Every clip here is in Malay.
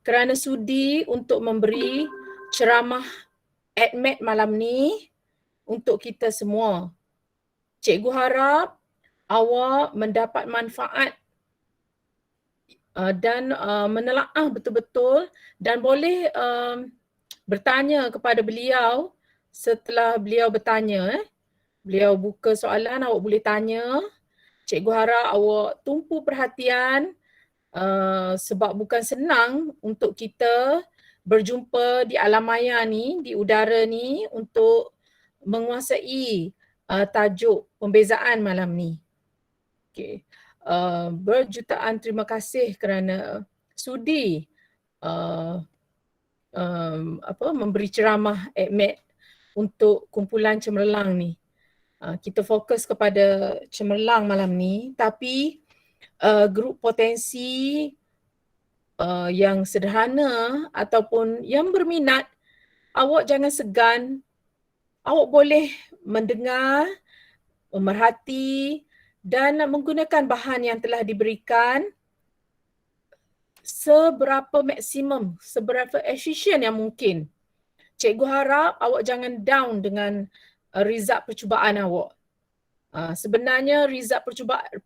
kerana sudi untuk memberi ceramah ADMET malam ni untuk kita semua. Cikgu harap awak mendapat manfaat dan menelaah betul-betul dan boleh bertanya kepada beliau setelah beliau bertanya. Beliau buka soalan, awak boleh tanya. Cikgu harap awak tumpu perhatian sebab bukan senang untuk kita berjumpa di alam maya ni, di udara ni untuk menguasai tajuk pembezaan malam ni. Okay. Berjutaan terima kasih kerana sudi memberi ceramah ADMET untuk kumpulan cemerlang ni. Kita fokus kepada cemerlang malam ni, tapi grup potensi yang sederhana ataupun yang berminat, awak jangan segan. Awak boleh mendengar, memerhati dan menggunakan bahan yang telah diberikan seberapa maksimum, seberapa efisien yang mungkin. Cikgu harap awak jangan down dengan result percubaan awak. Sebenarnya result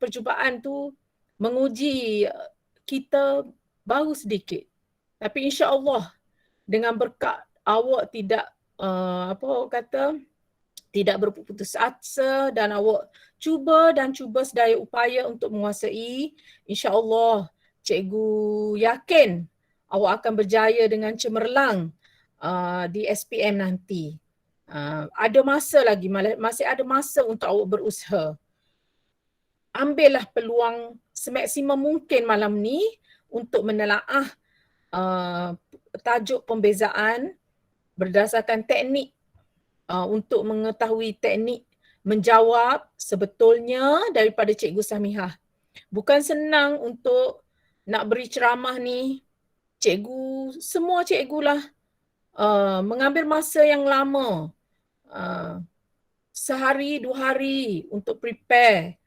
percubaan tu menguji kita baru sedikit. Tapi insya-Allah dengan berkat awak tidak tidak berputus asa dan awak cuba sedaya upaya untuk menguasai, insya-Allah cikgu yakin awak akan berjaya dengan cemerlang di SPM nanti. Ada masa lagi, masih ada masa untuk awak berusaha. Ambillah peluang semaksimum mungkin malam ni untuk menelaah tajuk pembezaan berdasarkan teknik untuk mengetahui teknik menjawab sebetulnya daripada Cikgu Samihah. Bukan senang untuk nak beri ceramah ni. Semua cikgu lah mengambil masa yang lama. Sehari, 2 hari untuk prepare,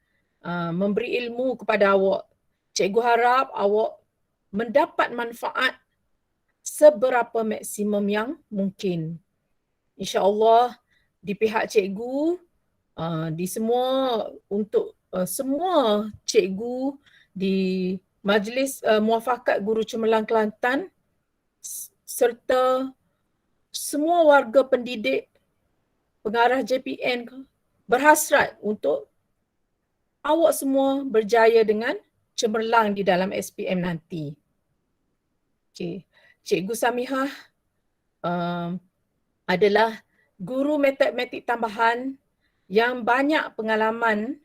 memberi ilmu kepada awak. Cikgu harap awak mendapat manfaat seberapa maksimum yang mungkin. InsyaAllah di pihak cikgu, di semua untuk semua cikgu di Majlis Muafakat Guru Cemerlang Kelantan serta semua warga pendidik pengarah JPN berhasrat untuk awak semua berjaya dengan cemerlang di dalam SPM nanti. Okay. Cikgu Samihah adalah guru matematik tambahan yang banyak pengalaman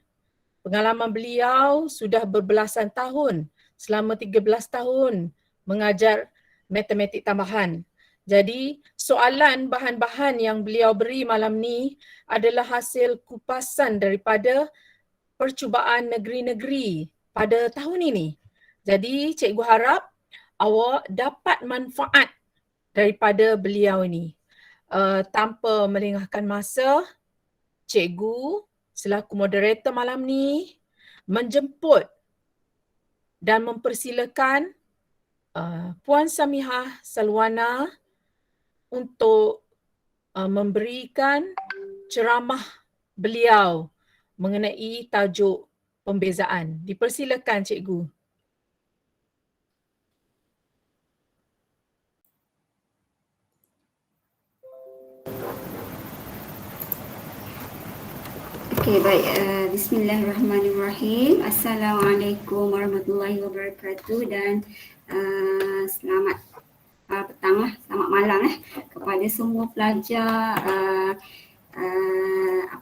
beliau sudah berbelasan tahun, selama 13 tahun mengajar matematik tambahan. Jadi soalan bahan-bahan yang beliau beri malam ni adalah hasil kupasan daripada percubaan negeri-negeri pada tahun ini. Jadi cikgu harap awak dapat manfaat daripada beliau ini. Tanpa melengahkan masa, cikgu selaku moderator malam ni menjemput dan mempersilakan Puan Samihah Salwana untuk memberikan ceramah beliau mengenai tajuk pembezaan. Dipersilakan cikgu. Okey, baik. Bismillahirrahmanirrahim. Assalamualaikum warahmatullahi wabarakatuh dan selamat petang, selamat malam kepada semua pelajar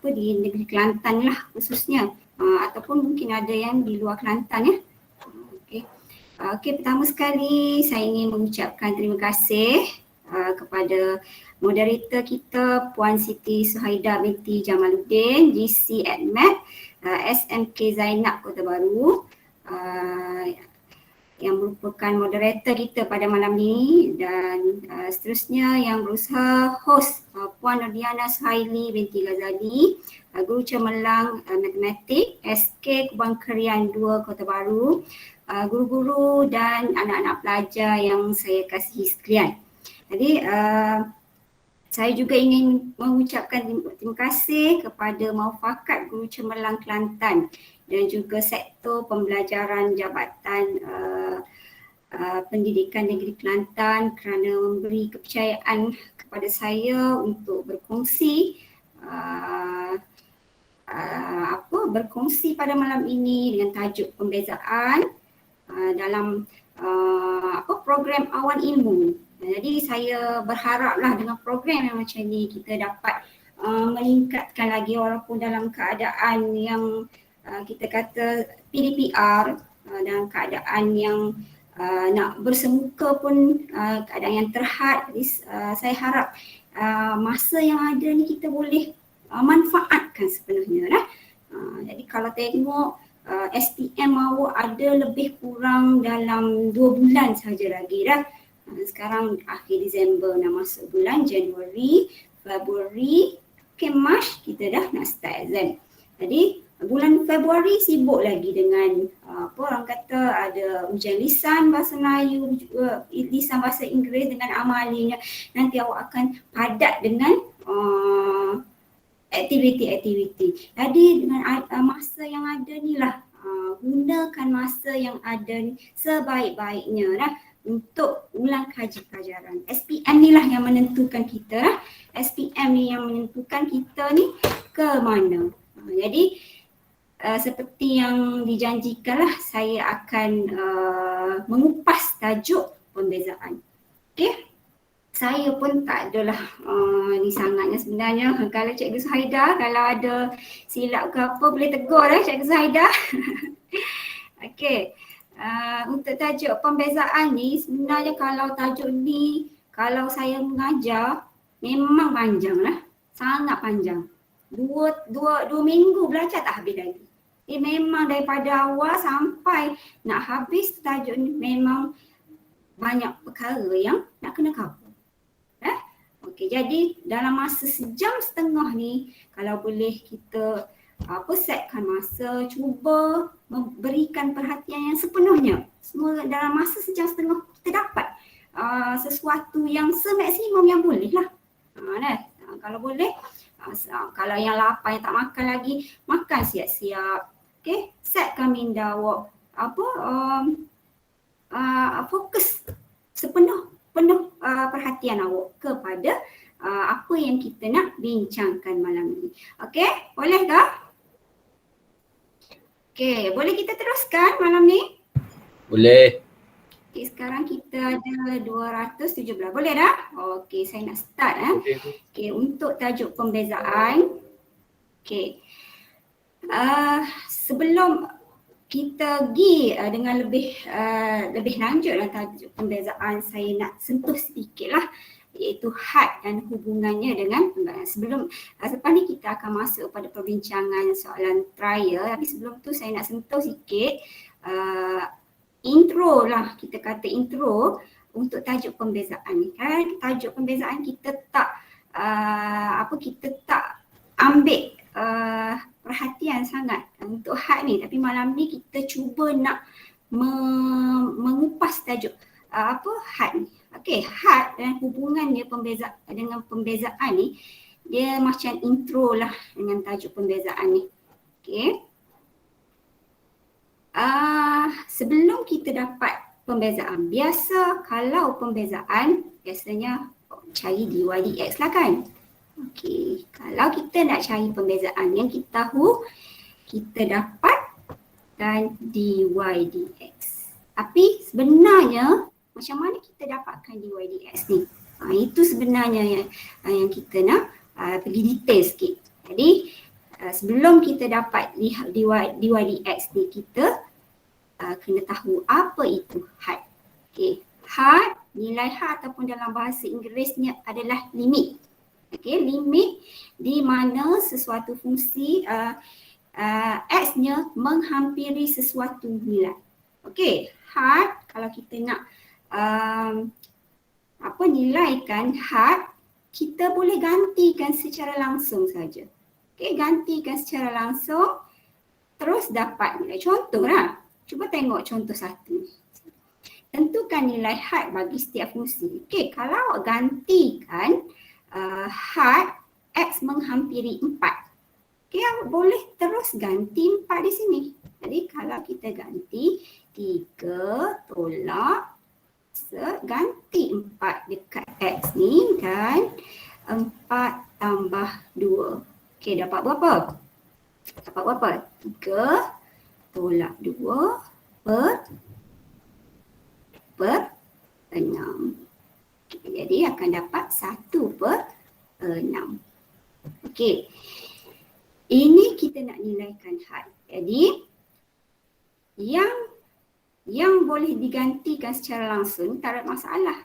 di negeri Kelantan lah khususnya, ataupun mungkin ada yang di luar Kelantan . Okey, pertama sekali saya ingin mengucapkan terima kasih kepada moderator kita Puan Siti Suhaida binti Jamaluddin, GC ADMET, SMK Zainab Kota Baru, yang merupakan moderator kita pada malam ini, dan seterusnya yang berusaha host Puan Nurdiana Suhaili binti Ghazali, guru cemerlang matematik SK Kubang Kerian 2 Kota Baru, guru-guru dan anak-anak pelajar yang saya kasihi sekalian. Jadi saya juga ingin mengucapkan terima kasih kepada Muafakat Guru Cemerlang Kelantan dan juga sektor pembelajaran Jabatan Pendidikan Negeri Kelantan kerana memberi kepercayaan kepada saya untuk berkongsi berkongsi pada malam ini dengan tajuk pembezaan dalam program Awan Ilmu. Jadi saya berharaplah dengan program yang macam ni kita dapat meningkatkan lagi walaupun dalam keadaan yang kita kata PDPR, dalam keadaan yang nak bersemuka pun keadaan yang terhad. Jadi saya harap masa yang ada ni kita boleh manfaatkan sepenuhnya lah. Jadi kalau tengok SPM awak ada lebih kurang dalam 2 bulan saja lagi dah. Sekarang akhir Disember nak masuk bulan Januari, Februari, Mac kita dah nak start exam. Jadi bulan Februari sibuk lagi dengan orang kata ada ujian lisan bahasa Melayu, lisan bahasa Inggeris dengan amalinya. Nanti awak akan padat dengan aktiviti-aktiviti. Jadi dengan masa yang ada ni lah, gunakan masa yang ada ni sebaik-baiknya lah untuk ulang kaji pelajaran. SPM ni lah yang menentukan kita lah. SPM ni yang menentukan kita ni ke mana. Jadi seperti yang dijanjikan lah, saya akan mengupas tajuk pembezaan. Okay? Saya pun tak adalah ni sangatnya sebenarnya. Kalau Cikgu Suhaida, kalau ada silap ke apa boleh tegur lah Cikgu Suhaida. Okay. Untuk tajuk pembezaan ni, sebenarnya kalau tajuk ni, kalau saya mengajar, memang panjang lah. Sangat panjang. Dua minggu belajar tak habis lagi. Memang daripada awal sampai nak habis tajuk ni memang banyak perkara yang nak kena cover. Okey, jadi dalam masa 1.5 jam ni, kalau boleh kita setkan masa, cuba memberikan perhatian yang sepenuhnya. Semua dalam masa 1.5 jam kita dapat sesuatu yang semaksimum yang boleh lah. Kalau boleh, kalau yang lapar yang tak makan lagi, makan siap-siap. Okey, setkan minda awak fokus sepenuh perhatian awak kepada apa yang kita nak bincangkan malam ini. Okey, boleh tak? Okey, boleh kita teruskan malam ni? Boleh. Okey, sekarang kita ada 217. Boleh dah? Okey, saya nak start. Okey, untuk tajuk pembezaan. Okey. Sebelum kita pergi dengan lebih lanjut dalam tajuk pembezaan, saya nak sentuh sedikit lah, iaitu had dan hubungannya dengan pembezaan. Selepas ni kita akan masuk pada perbincangan soalan trial, tapi sebelum tu saya nak sentuh sikit intro lah, kita kata intro untuk tajuk pembezaan ni. Kan tajuk pembezaan kita tak ambil perhatian sangat untuk had ni, tapi malam ni kita cuba nak mengupas tajuk had ni. Okey, had dan hubungan dia dengan pembezaan ni, dia macam intro lah dengan tajuk pembezaan ni. Okey. Sebelum kita dapat pembezaan, biasa kalau pembezaan biasanya cari DYDX lah kan. Okey, kalau kita nak cari pembezaan yang kita tahu, kita dapat dan DYDX. Tapi sebenarnya macam mana kita dapatkan DYDX ni? Itu sebenarnya yang kita nak pergi detail sikit. Jadi sebelum kita dapat DYDX ni, kita kena tahu apa itu had. Okey, had, nilai had ataupun dalam bahasa Inggerisnya adalah limit. Okey, limit di mana sesuatu fungsi x-nya menghampiri sesuatu nilai. Okey, had kalau kita nak nilaikan had, kita boleh gantikan secara langsung saja. Okey, gantikan secara langsung terus dapat nilai. Contohlah, Cuba tengok contoh 1. Tentukan nilai had bagi setiap fungsi. Okey, kalau awak gantikan had X menghampiri 4. Okey, awak boleh terus ganti 4 di sini. Jadi kalau kita ganti 3 tolak ganti 4 dekat X ni dan 4 tambah 2. Okey, dapat berapa? Dapat berapa? 3 tolak 2 per 6. Okay, jadi akan dapat 1/6. Okey. Ini kita nak nilaikan had. Jadi yang boleh digantikan secara langsung tak ada masalah.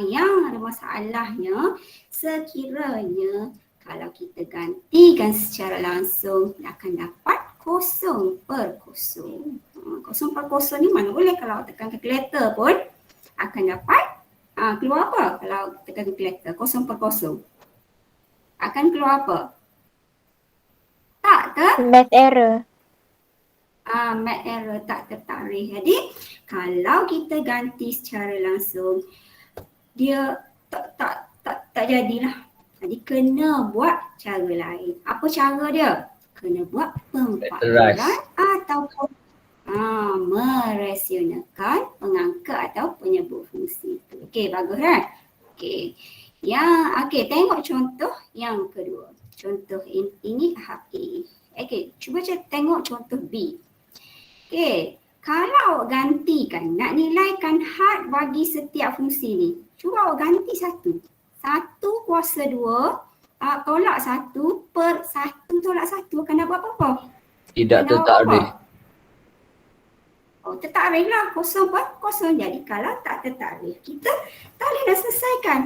Yang ada masalahnya sekiranya kalau kita gantikan secara langsung akan dapat 0/0. 0/0 ni mana boleh kalau tekan kalkulator pun akan dapat keluar apa kalau tekan kalkulator 0/0. Akan keluar apa? Math error. Math error, tak tertarikh. Jadi kalau kita ganti secara langsung dia tak jadilah. Jadi kena buat cara lain. Apa cara dia? Kena buat pemfaktoran ataupun merasionalkan pengangka atau penyebut fungsi itu. Okey, bagus kan? Okey. Okey, tengok contoh yang kedua. Contoh ini tahap A. Okey, cuba tengok contoh B. Okey, kalau gantikan, nak nilaikan had bagi setiap fungsi ni, cuba awak ganti 1. 1 kuasa 2 tolak 1 per 1 tolak 1 akan dapat apa? Tidak tertarikh. Tertarikh lah, 0/0. Jadi kalau tak tertarikh, kita tak boleh dah selesaikan.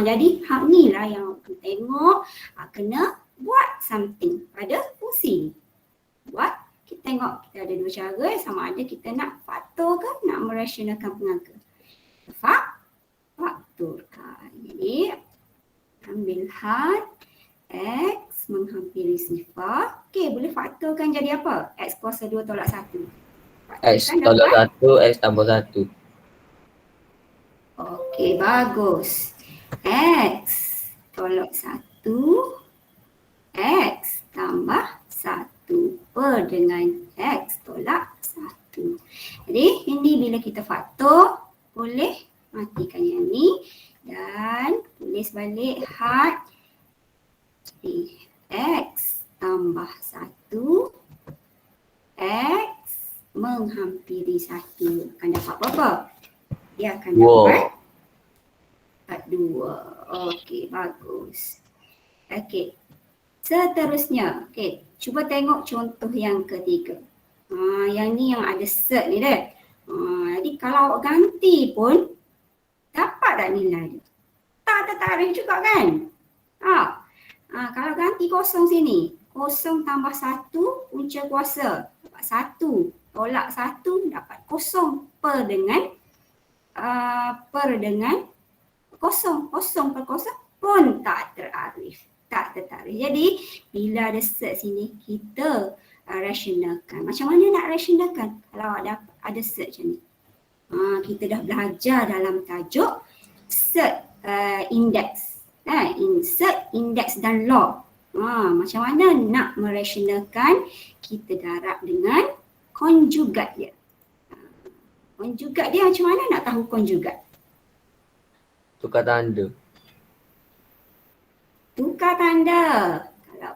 Jadi hak ni lah yang kita tengok, kena buat something pada fungsi ni. Kita tengok kita ada dua cara, sama ada kita nak faktor ke nak merasionalkan pengangka. Faktorkan. Jadi ambil had X menghampiri sifar. Okey, boleh faktorkan jadi apa? X kuasa 2 tolak 1. X tolak 1, X tambah 1. Okey, bagus. X tolak 1, X tambah 1 per dengan X tolak 1. Jadi ini bila kita faktor, boleh matikan yang ni dan tulis balik had X tambah 1, X menghampiri 1 akan dapat berapa? Dia akan dapat 2. Okey, bagus. Okey, seterusnya. Okey, cuba tengok contoh yang ketiga. Yang ni yang ada set ni dah. Jadi kalau awak ganti pun dapat tak nilai dia? Tak tertarikh juga kan? Kalau ganti kosong sini, 0 tambah 1 punca kuasa dapat 1 tolak 1 dapat 0 per dengan 0 per 0 pun tak tertarikh. Jadi bila ada set sini kita rasionalkan. Macam mana nak rasionalkan kalau ada set macam ni? Kita dah belajar dalam tajuk set index. Set index dan log. Macam mana nak merasionalkan? Kita darab dengan konjugat dia. Konjugat dia macam mana nak tahu konjugat? Tukar tanda. Kalau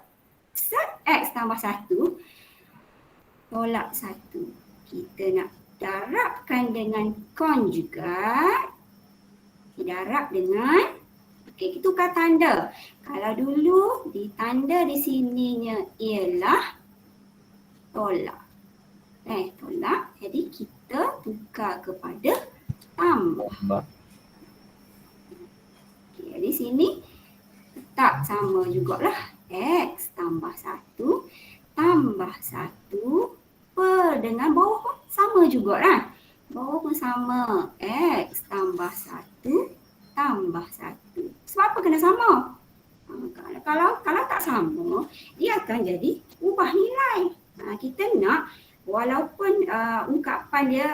set X tambah 1 tolak 1, kita nak darabkan dengan konjugat. Darab dengan, kita tukar tanda. Kalau dulu ditanda di sininya ialah tolak. Tolak, jadi kita tukar kepada tambah. Jadi sini tetap sama jugalah. X tambah 1 tambah 1 per dengan bawah pun sama jugalah. Bawah pun sama. X tambah 1 tambah 1. Sebab apa kena sama? Kalau tak sama, dia akan jadi ubah nilai. Kita nak walaupun ungkapan dia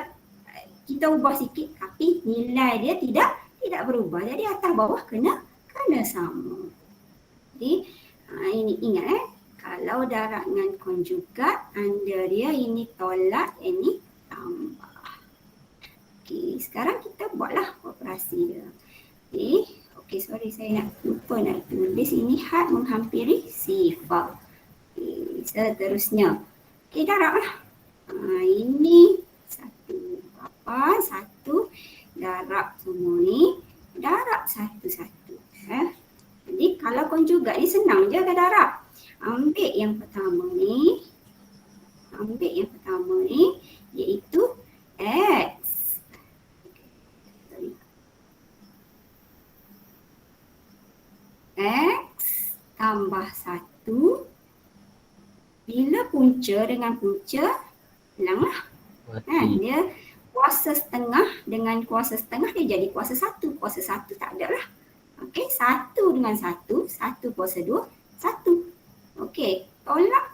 kita ubah sikit tapi nilai dia tidak berubah. Jadi atas bawah kena sama. Jadi ini ingat kalau darab dengan konjugat anda dia ini tolak, ini tambah. Okey, sekarang kita buatlah operasi dia. Okey, sorry saya lupa nak tulis ini had menghampiri sifar. Okey, seterusnya. Okey, darablah. Ini satu apa? Satu darab semua ni. Darab satu-satu. Jadi kalau konjugat ni senang je ke darab. Ambil yang pertama ni. Iaitu X. X tambah 1. Bila punca dengan punca, hilanglah. Dia kuasa setengah dengan kuasa setengah dia jadi kuasa 1. Kuasa 1 tak ada lah. Okey, 1 dengan 1, 1 kuasa 2, 1. Okey, tolak.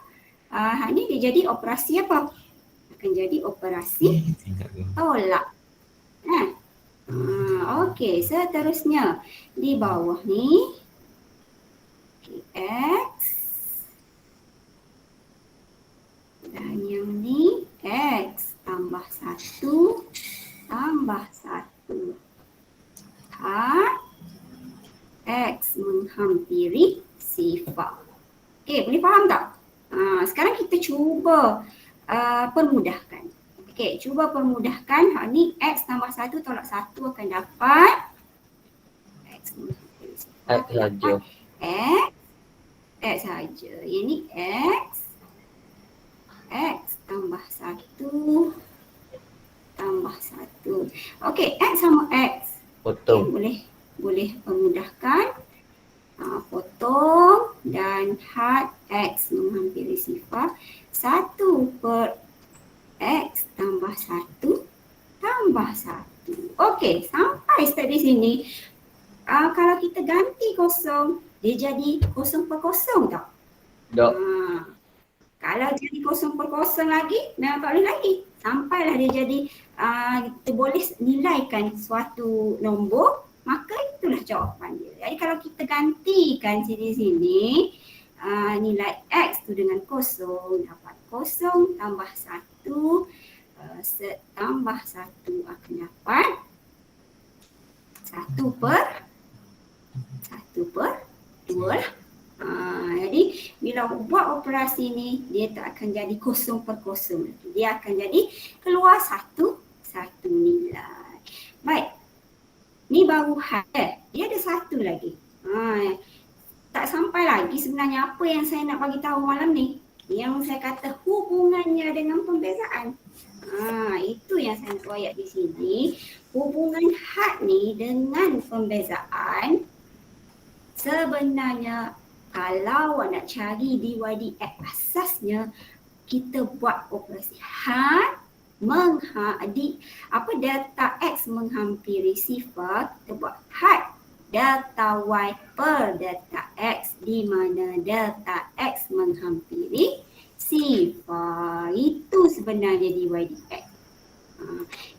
Ni dia jadi operasi apa? Akan jadi operasi tolak. Okey, seterusnya di bawah ni X dan yang ni X tambah 1 tambah 1. X menghampiri sifar. Okey, boleh faham tak? Sekarang kita cuba permudahkan. Okey, cuba permudahkan. Ni X tambah 1 tolak 1 akan dapat X menghampiri sifar. X saja. X saja. Ini X tambah 1 tambah 1. Okey, X sama X. Potong. Okay, boleh permudahkan. Potong dan had X menghampiri sifar. 1 per X tambah 1 tambah 1. Okey, sampai step di sini. Kalau kita ganti kosong, dia jadi kosong per kosong tak? Tak. Kalau jadi kosong per kosong lagi, memang tak boleh lagi. Sampailah dia jadi, kita boleh nilaikan suatu nombor, maka itulah jawapan dia. Jadi kalau kita gantikan sini-sini, nilai X tu dengan kosong, dapat kosong tambah 1, tambah 1 akan dapat 1 per 2 lah. Jadi bila buat operasi ni, dia tak akan jadi kosong per kosong. Dia akan jadi keluar satu nilai. Baik. Ni baru had. Dia ada satu lagi. Tak sampai lagi sebenarnya apa yang saya nak bagi tahu malam ni. Yang saya kata hubungannya dengan pembezaan. Itu yang saya nak royak di sini. Hubungan had ni dengan pembezaan sebenarnya kalau nak cari DYDX asasnya kita buat operasi had delta X menghampiri sifar, kita buat had delta Y per delta X di mana delta X menghampiri sifar. Itu sebenarnya DYDX.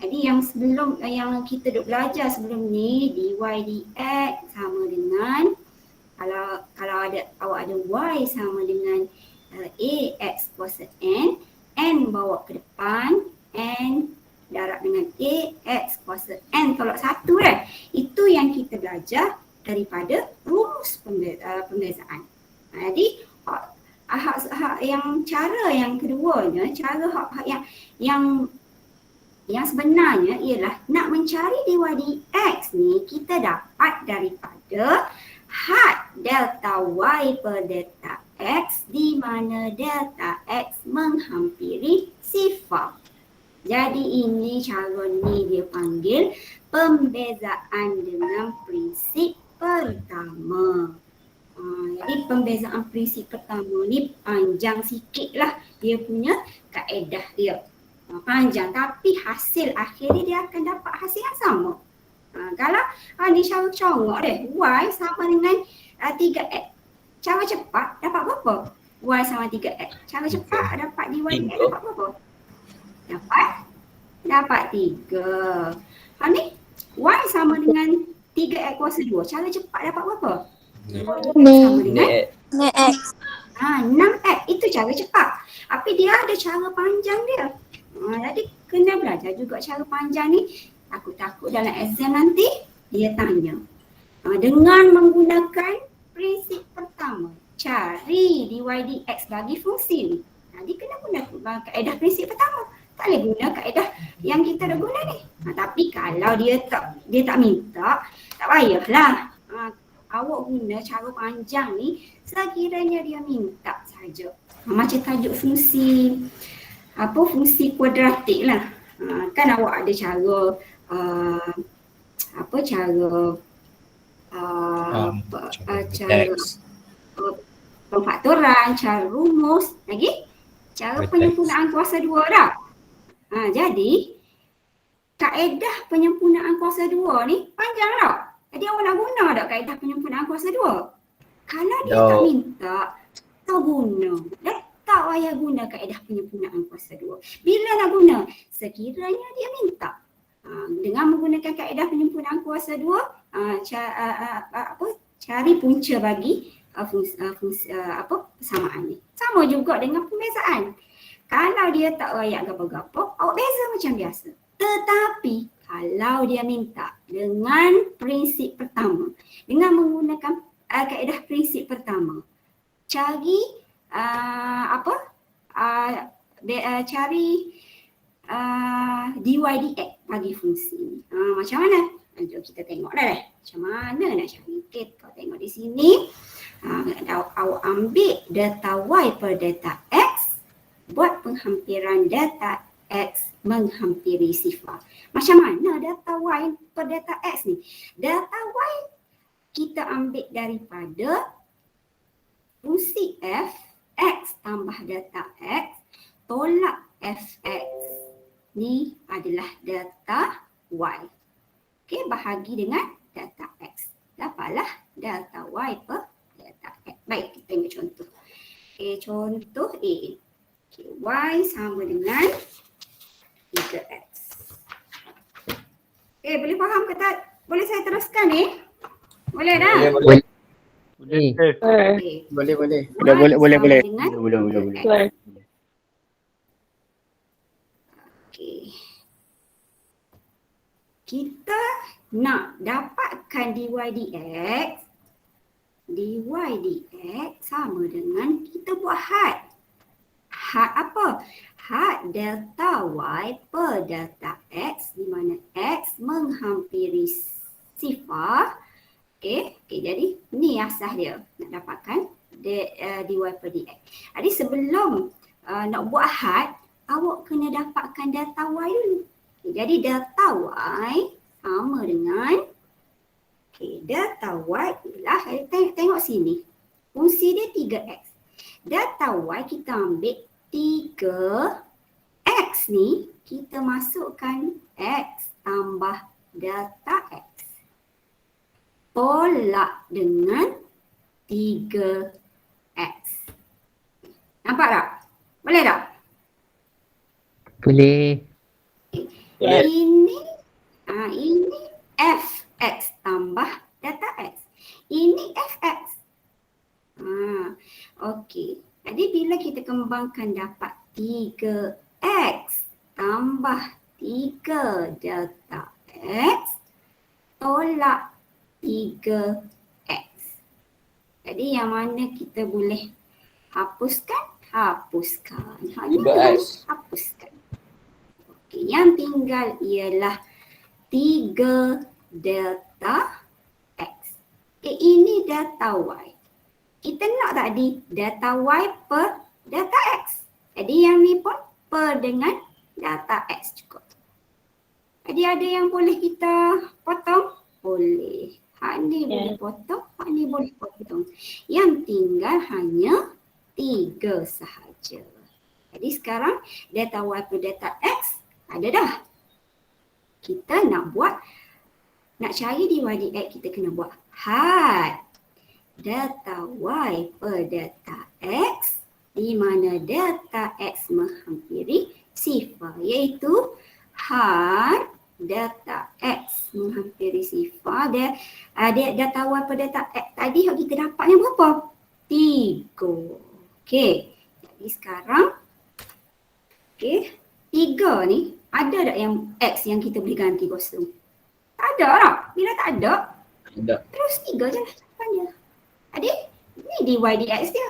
Jadi yang kita duk belajar sebelum ni, DYDX sama dengan kalau awak ada Y sama dengan AX kuasa N bawa ke depan, N darab dengan AX kuasa N tolak 1 kan. Itu yang kita belajar daripada rumus pembezaan. Jadi cara yang keduanya, yang sebenarnya ialah nak mencari DYDX ni kita dapat daripada had delta Y per delta X di mana delta X menghampiri sifar. Jadi ini cara ni dia panggil pembezaan dengan prinsip pertama. Jadi pembezaan prinsip pertama ni panjang sikit lah dia punya kaedah dia. Panjang tapi hasil akhirnya dia akan dapat hasil yang sama. Kalau ni cara congok deh, Y sama dengan 3X. Cara cepat dapat berapa? Y sama 3X. Cara cepat dapat DYDX dapat berapa? Dapat 3. Ha ni, Y sama dengan 3X kuasa 2. Cara cepat dapat berapa? Sama dengan 6X. Itu cara cepat. Tapi dia ada cara panjang dia. Jadi kena belajar juga cara panjang ni. Takut-takut dalam exam nanti dia tanya. Dengan menggunakan prinsip pertama, cari dy dx bagi fungsi ni. Jadi kena guna kaedah prinsip pertama. Tak boleh guna kaedah yang kita dah guna ni. Tapi kalau dia tak minta, tak payahlah. Awak guna cara panjang ni sekiranya dia minta saja. Macam tajuk fungsi fungsi kuadratik lah. Kan awak ada cara cara pemfaktoran, cara rumus, lagi cara penyempurnaan kuasa 2 dah. Jadi kaedah penyempurnaan kuasa 2 ni panjang tak? Jadi awak nak guna tak kaedah penyempurnaan kuasa 2? Kalau dia tak minta, tak guna. Dah tak payah guna kaedah penyempurnaan kuasa 2. Bila nak guna? Sekiranya dia minta. Dengan menggunakan kaedah penyempurnaan kuasa 2, cari punca bagi persamaan ni. Sama juga dengan pembezaan. Kalau dia tak rayak gapo-gapo, awak beza macam biasa. Tetapi kalau dia minta dengan prinsip pertama, dengan menggunakan kaedah prinsip pertama, cari cari dy dx bagi fungsi ni. Macam mana? Jom kita tengok dah. Macam mana nak cari? Okay, kau tengok di sini. Awak ambil data y per data x, buat penghampiran data x menghampiri sifar. Macam mana data y per data x ni? Data y kita ambil daripada fungsi f, x tambah data x tolak fx. Ni adalah data y. Okey, bahagi dengan data x. Dapatlah data y per data x. Baik, kita tengok contoh. Okey, contoh A. Okay, y sama dengan 3x. Boleh faham ke tak? Boleh saya teruskan ni? Boleh dah? Boleh. Okay. Boleh. Boleh. Okay. Kita nak dapatkan dy dx. Dy dx sama dengan kita buat had. Had apa? Had delta y per delta x di mana x menghampiri sifar. Okey, jadi ni asas dia nak dapatkan dy per dx. Jadi sebelum nak buat had, awak kena dapatkan data y dulu. Okay, jadi data y sama dengan data y ialah tengok sini. Fungsi dia 3x. Data y kita ambil 3x ni kita masukkan x tambah data x. Tolak dengan 3x. Nampak tak? Boleh tak? Boleh. Ini fx tambah data x. Ini fx. Okey. Jadi bila kita kembangkan dapat 3x tambah 3 delta x tolak 3x. Jadi yang mana kita boleh hapuskan? Hapuskan. Hanya hapuskan. Okey, yang tinggal ialah 3 delta x. Ini data y. Kita nak tadi data y per data x. Jadi yang ni pun per dengan data x juga. Jadi ada yang boleh kita potong? Boleh. Hak ni boleh potong, hak ni boleh potong. Yang tinggal hanya 3 sahaja. Jadi sekarang data y per data x ada dah. Kita nak cari dy dx, kita kena buat had data y per data x di mana data x menghampiri sifar, iaitu had delta X menghampiri sifar. Delta Y per delta X tadi yang kita dapatnya berapa? 3. Okey, jadi sekarang okey, 3 ni ada tak yang X yang kita boleh ganti kosong? Tak ada tak? Bila tak ada, terus 3 je lah jawapannya. Adik, ni dy dx dia.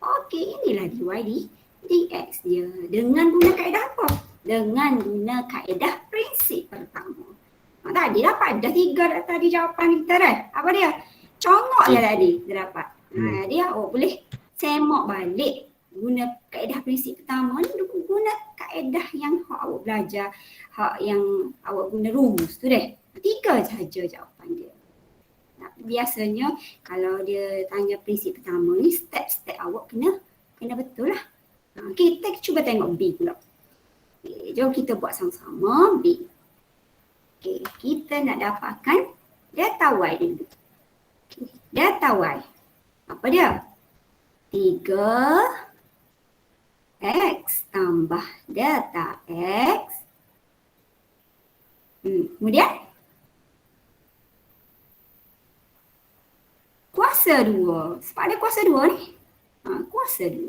Okey, inilah dy dx dia. Dengan guna kaedah apa? Dengan guna kaedah prinsip pertama. Tadi dapat dah 3 dah tadi jawapan kita dah. Apa dia? Congok je tadi dia dapat. Dia boleh semak balik guna kaedah prinsip pertama ni, guna kaedah yang awak belajar, yang awak guna rumus tu deh. 3 saja jawapan dia. Biasanya kalau dia tanya prinsip pertama ni, step-step awak kena betul lah. Kita cuba tengok B pula. Okay, jom kita buat sama-sama B. Okay, kita nak dapatkan delta Y dulu. Okay, delta Y. Apa dia? 3x tambah delta X. Kemudian kuasa 2. Sebab ada kuasa 2 ni. Kuasa 2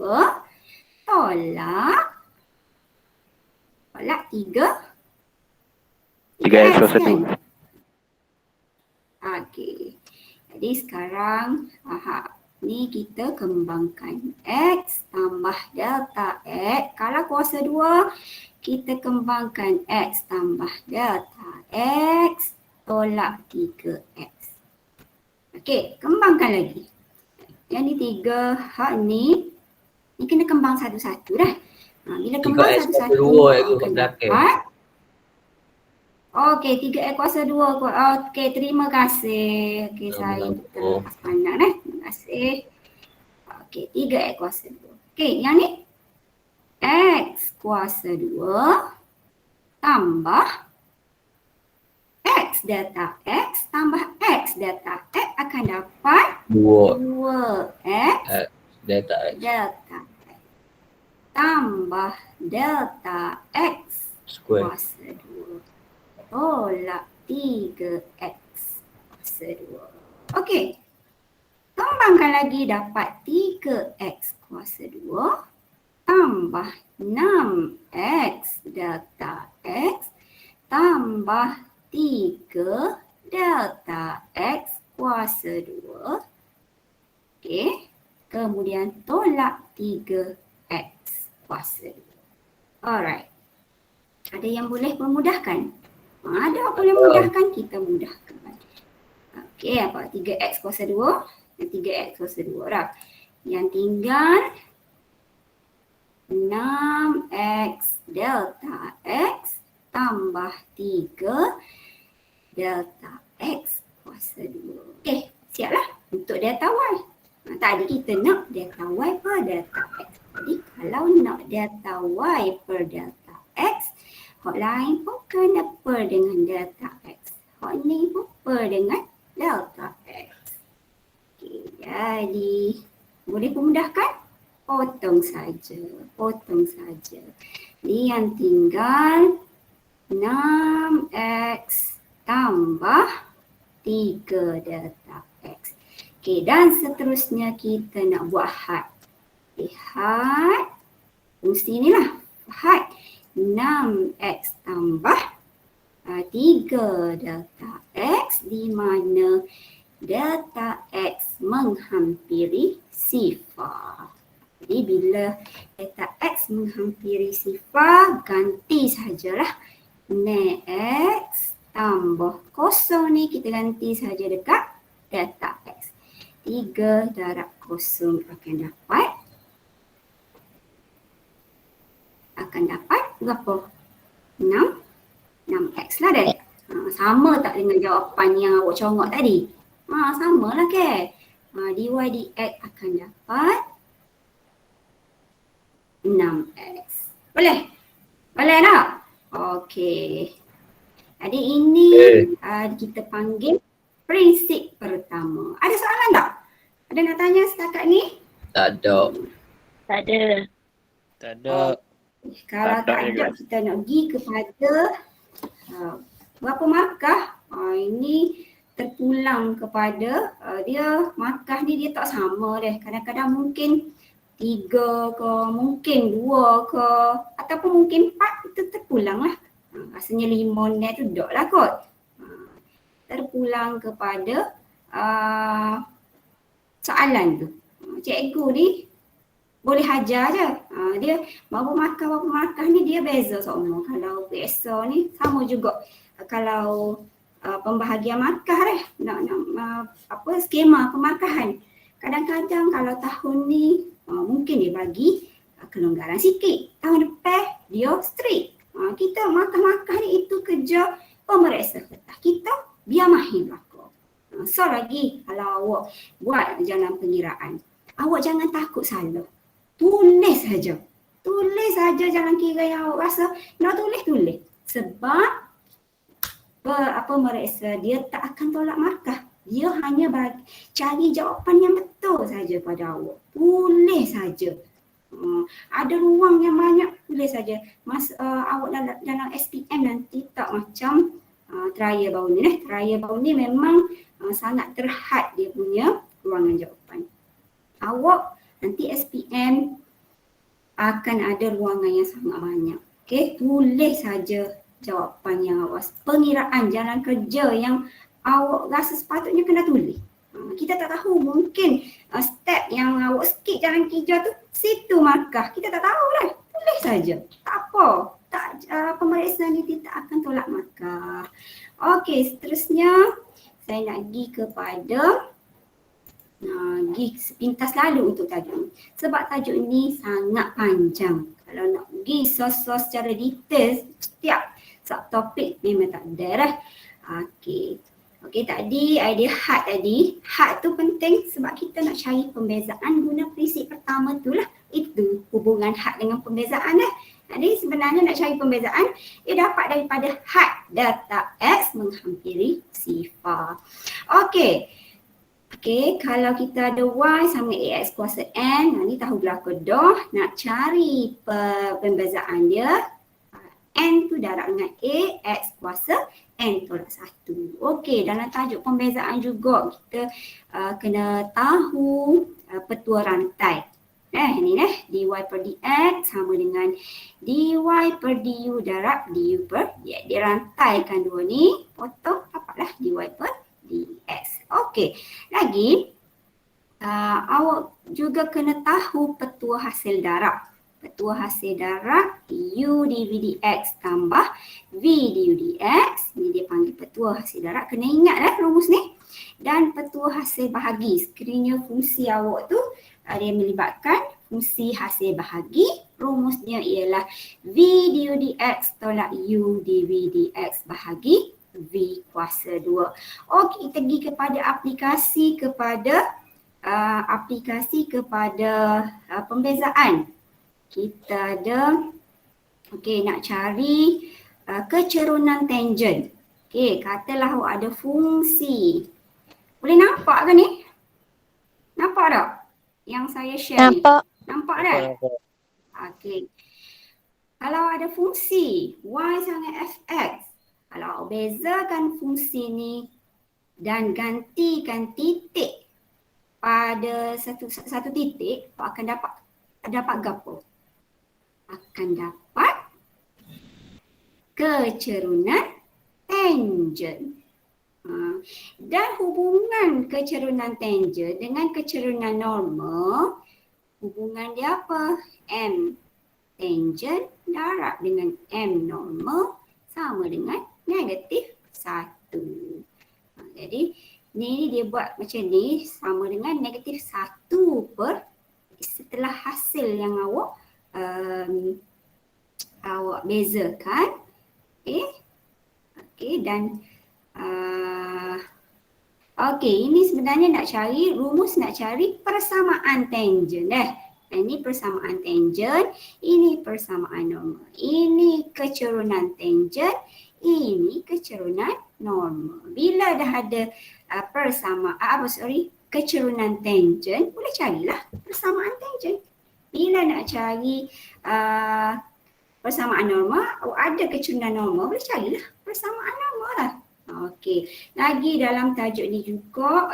tolak 3x kuasa 1. Okey. Jadi sekarang ni kita kembangkan X tambah delta X. Kalau kuasa 2, kita kembangkan X tambah delta X tolak 3X. Okey, kembangkan lagi. Yang ni 3, ni kena kembang satu-satu dah. Bila kembang satu-satu, akan dapat. Okey, 3x kuasa 2. Okey, terima kasih. Okey, saya terlepas pandang dah. Terima kasih. Okey, 3x kuasa 2. Okey, yang ni x kuasa 2 tambah x delta X tambah x delta X akan dapat 2x delta X tambah delta X kuasa 2 tolak 3x kuasa 2. Okey, kembangkan lagi dapat 3x kuasa 2 tambah 6x delta X tambah 3 delta X kuasa 2. Okey, kemudian tolak 3x kuasa 2. Alright. Ada yang boleh memudahkan? Ada boleh mudahkan, kita mudahkan. Okey, apa? 3x kuasa 2 dan 3x kuasa 2 dah. Yang tinggal 6x delta X tambah 3 delta X kuasa 2. Okey, siaplah untuk delta Y. Tadi kita nak delta Y per delta X. Jadi kalau nak delta Y per delta X, hak lain pun kena per dengan delta X. Hak ni pun per dengan delta X. Okey, jadi boleh pemudahkan? Potong saja. Jadi yang tinggal 6x tambah 3 delta X. Okey, dan seterusnya kita nak buat had. Had fungsi ni lah. Had 6x tambah 3 delta X di mana delta X menghampiri sifar. Jadi bila delta X menghampiri sifar, ganti sajalah X tambah kosong ni kita ganti saja dekat delta X. 3 darab kosong akan dapat berapa? 6x lah deh. Sama tak dengan jawapan yang awak congok tadi? Sama lah ke? Dy dx akan dapat 6x. Boleh? Boleh tak? Okey. Jadi ini kita panggil prinsip pertama. Ada soalan tak? Ada nak tanya setakat ni? Tak ada. Tak ada. Tak ada. Kalau tak ada kita nak pergi kepada berapa markah. Ini terpulang kepada dia markah ni dia tak sama deh. Kadang-kadang mungkin 3 ke, mungkin 2 ke, ataupun mungkin 4 itu terpulang lah. Rasanya 5 net tu dok lah kot. Terpulang kepada soalan tu. Cikgu ni boleh hajar je. Dia berapa markah ni dia beza semua. Kalau biasa ni sama juga. Kalau pembahagian markah skema pemarkahan. Kadang-kadang kalau tahun ni mungkin dia bagi kelonggaran sikit. Tahun depan dia strict. Kita markah-markah ni itu kerja pemeriksa kertas kita biar mahir belaka. So lagi kalau awak buat jalan pengiraan, awak jangan takut salah. Tulis saja. Tulis saja jalan kira yang awak rasa nak tulis. Sebab pemeriksa dia tak akan tolak markah. Dia hanya cari jawapan yang betul saja pada awak. Tulis saja. Ada ruang yang banyak, tulis saja. Awak dalam SPM nanti tak macam trial baru ni. Trial baru ni memang sangat terhad dia punya ruangan jawapan. Awak nanti SPM akan ada ruangan yang sangat banyak. Okay, tulis saja jawapan yang awak, pengiraan jalan kerja yang awak rasa sepatutnya kena tulis. Kita tak tahu, mungkin step yang awak skip jalan kerja tu, situ markah. Kita tak tahu lah, tulis saja. Tak apa, pemeriksa ni tidak akan tolak markah. Okey, seterusnya saya nak pergi kepada sepintas lalu untuk tajuk ni. Sebab tajuk ni sangat panjang. Kalau nak pergi sos-sos secara detail setiap subtopik memang tak ada lah. Okey, tadi idea had tadi. Had tu penting sebab kita nak cari pembezaan guna prinsip pertama tu lah. Itu hubungan had dengan pembezaan lah. Jadi sebenarnya nak cari pembezaan, ia dapat daripada had data X menghampiri sifar. Okey, kalau kita ada Y sama AX kuasa N, ni tahu belaka dah. Nak cari pembezaan dia, N tu darab dengan A, X kuasa N tolak 1. Okey, dalam tajuk pembezaan juga kita kena tahu petua rantai. Ni dy per dx sama dengan dy per du darab du per dx. Dia rantaikan dua ni, potong dapatlah dy per dx. Okey, lagi awak juga kena tahu petua hasil darab. Petua hasil darab u dv dx tambah v du dx. Ni dia panggil petua hasil darab. Kena ingat rumus ni. Dan petua hasil bahagi. Sekiranya fungsi awak tu dia melibatkan fungsi hasil bahagi. Rumusnya ialah v du dx tolak u dv dx bahagi v kuasa 2. Okey, kita pergi kepada aplikasi kepada pembezaan. Kita ada, nak cari kecerunan tangent. Katalah awak ada fungsi. Boleh nampak ke ni? Nampak tak? Yang saya share nampak. Ni. Nampak tak? Kalau ada fungsi y sama fx, kalau awak bezakan fungsi ni dan gantikan titik pada satu titik, awak akan dapat gapo? Akan dapat kecerunan tangent. Dan hubungan kecerunan tangent dengan kecerunan normal, hubungan dia apa? M tangent darab dengan M normal sama dengan negatif 1. Jadi ni dia buat macam ni, sama dengan negatif 1 per setelah hasil yang awak bezakan. Dan ini sebenarnya nak cari persamaan tangent. Ini persamaan tangent, ini persamaan normal. Ini kecerunan tangent, ini kecerunan normal. Bila dah ada kecerunan tangent, boleh carilah persamaan tangent. Bila nak cari persamaan norma, awak ada kecenderungan norma, boleh carilah persamaan norma lah. Okey, lagi dalam tajuk ni juga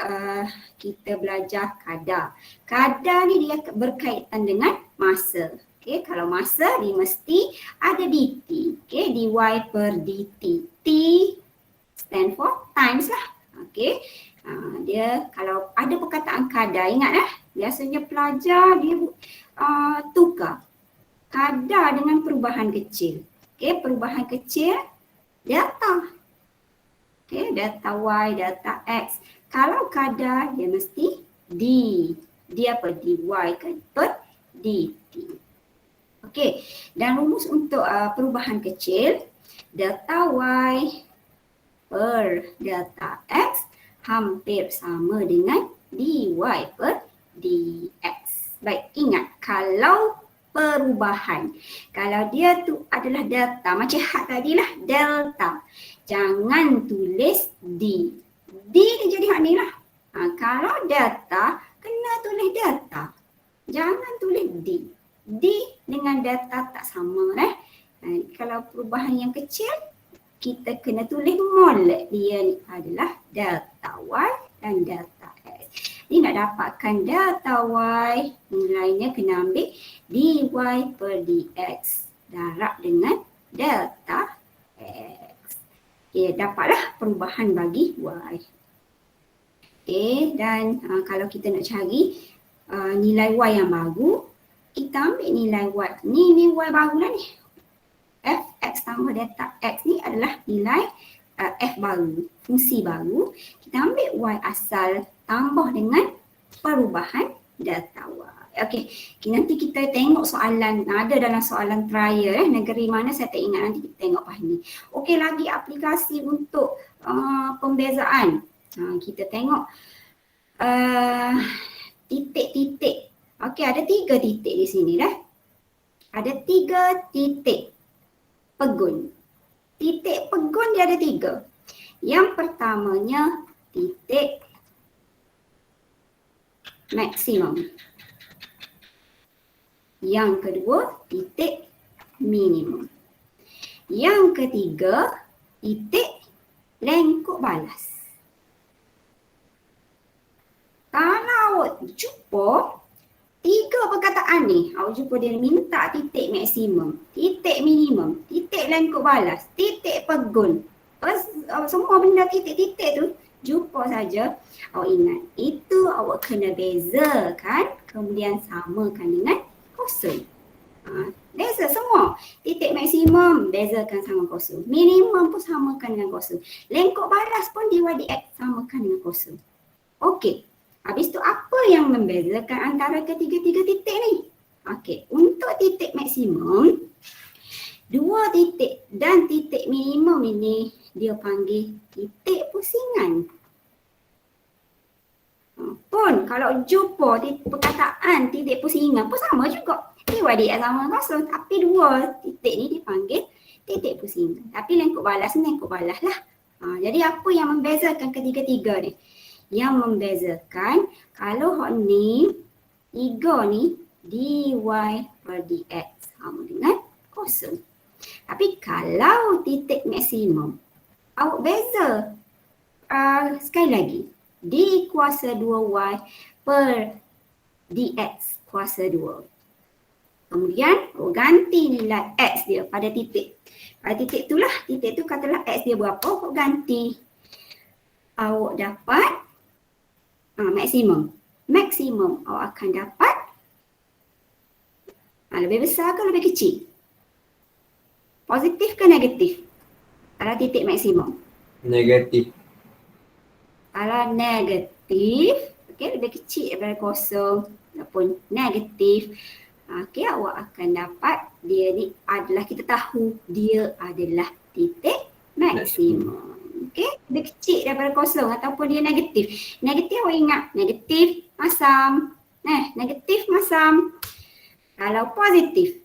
kita belajar kadar. Kadar ni dia berkaitan dengan masa. Okey, kalau masa dia mesti ada dt. Okey, dy per dt. T stand for times lah. Okey, dia kalau ada perkataan kadar, ingat biasanya pelajar dia tukar kadar dengan perubahan kecil. Okey, perubahan kecil delta. Okay, delta Y, delta X. Kalau kadar dia mesti D. Dia apa? dy per dt. Okey, dan rumus untuk perubahan kecil, delta Y per delta X hampir sama dengan dy per dx. Baik, ingat kalau perubahan, kalau dia tu adalah delta, macam had tadilah delta, jangan tulis D. D dia jadi hak ni lah. Kalau delta, kena tulis delta. Jangan tulis D. D dengan delta tak sama. Kalau perubahan yang kecil, kita kena tulis molek dia ni adalah delta Y dan delta X. Ni nak dapatkan delta Y, nilainya kena ambil dy per dx darab dengan delta X. Okay, dapatlah perubahan bagi Y. Okay, dan kalau kita nak cari nilai Y yang baru, kita ambil nilai Y. Ni Y baru lah ni. Fx tambah delta X ni adalah nilai F baru, fungsi baru. Kita ambil Y asal tambah dengan perubahan delta Y. Okey, nanti kita tengok soalan, ada dalam soalan trial negeri mana saya tak ingat, nanti kita tengok paham ni. Okey, lagi aplikasi untuk pembezaan. Kita tengok titik-titik. Okey, ada 3 titik di sini dah. Ada 3 titik pegun. Titik pegun dia ada 3. Yang pertamanya titik maksimum. Yang kedua, titik minimum. Yang ketiga, titik lengkuk balas. Kalau awak jumpa 3 perkataan ni, awak jumpa dia minta titik maksimum, titik minimum, titik lengkuk balas, titik pegun. Semua benda titik-titik tu jumpa saja, awak ingat itu awak kena bezakan, kemudian samakan dengan kosong. Beza semua. Titik maksimum bezakan sama kosong. Minimum pun samakan dengan kosong. Lengkuk balas pun dy dx samakan dengan kosong. Okey. Habis tu apa yang membezakan antara ketiga-tiga titik ni? Okey. Untuk titik maksimum, 2 titik dan titik minimum ini dia panggil titik pusingan. Pun kalau jumpa perkataan titik pusingan pun sama juga. dy dx sama kosong, tapi 2 titik ni dipanggil titik pusingan. Tapi lengkuk balas ni lengkuk balas lah. Jadi apa yang membezakan ketiga-tiga ni? Yang membezakan kalau hak ni 3 ni dy per dx sama dengan kosong. Tapi kalau titik maksimum, awak beza sekali lagi. D kuasa 2y per dx kuasa 2. Kemudian awak ganti nilai x dia pada titik. Pada titik tu lah, titik tu katalah x dia berapa, awak ganti. Awak dapat maksimum. Maksimum awak akan dapat lebih besar ke lebih kecil? Positif ke negatif? Kalau titik maksimum. Negatif. Kalau negatif, okey, lebih kecil daripada kosong ataupun negatif, okey, awak akan dapat dia ni adalah, kita tahu dia adalah titik maksimum. Okey, lebih kecil daripada kosong ataupun dia negatif. Negatif awak ingat, negatif masam. Negatif masam. Kalau positif,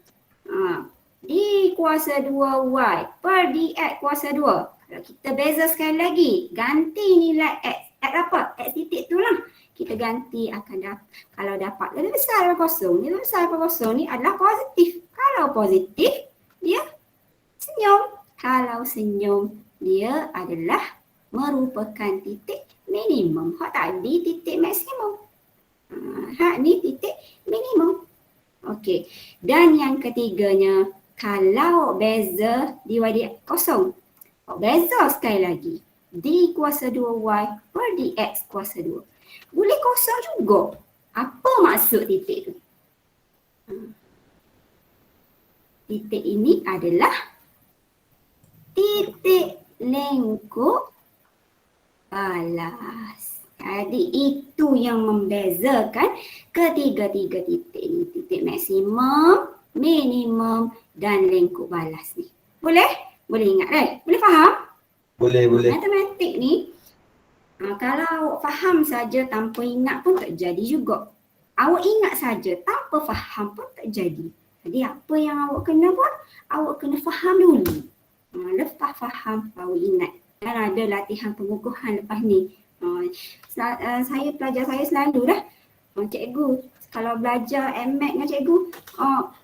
D kuasa 2Y per dx kuasa 2. Kalau kita beza sekali lagi, ganti nilai X. X apa? X titik tu lah. Kita ganti akan dapat, kalau dapat lebih besar daripada kosong. Lebih besar daripada kosong ni adalah positif. Kalau positif, dia senyum. Kalau senyum, dia adalah merupakan titik minimum. Hak tadi titik maksimum. Hak ni titik minimum. Okey. Dan yang ketiganya, kalau beza dy dx kosong. Beza sekali lagi. D kuasa 2y per dx kuasa 2. Boleh kosong juga. Apa maksud titik tu? Titik ini adalah titik lengkuk balas. Jadi itu yang membezakan ketiga-tiga titik ni. Titik maksimum, minimum dan lengkuk balas ni. Boleh? Boleh ingat kan? Boleh faham? Boleh. Matematik ni, kalau faham saja tanpa ingat pun tak jadi juga. Awak ingat saja tanpa faham pun tak jadi. Jadi apa yang awak kena buat? Awak kena faham dulu. Lepas faham, baru ingat. Dan ada latihan pengukuhan lepas ni. Saya pelajar saya selalu dah. Cikgu, kalau belajar MMAT dengan cikgu,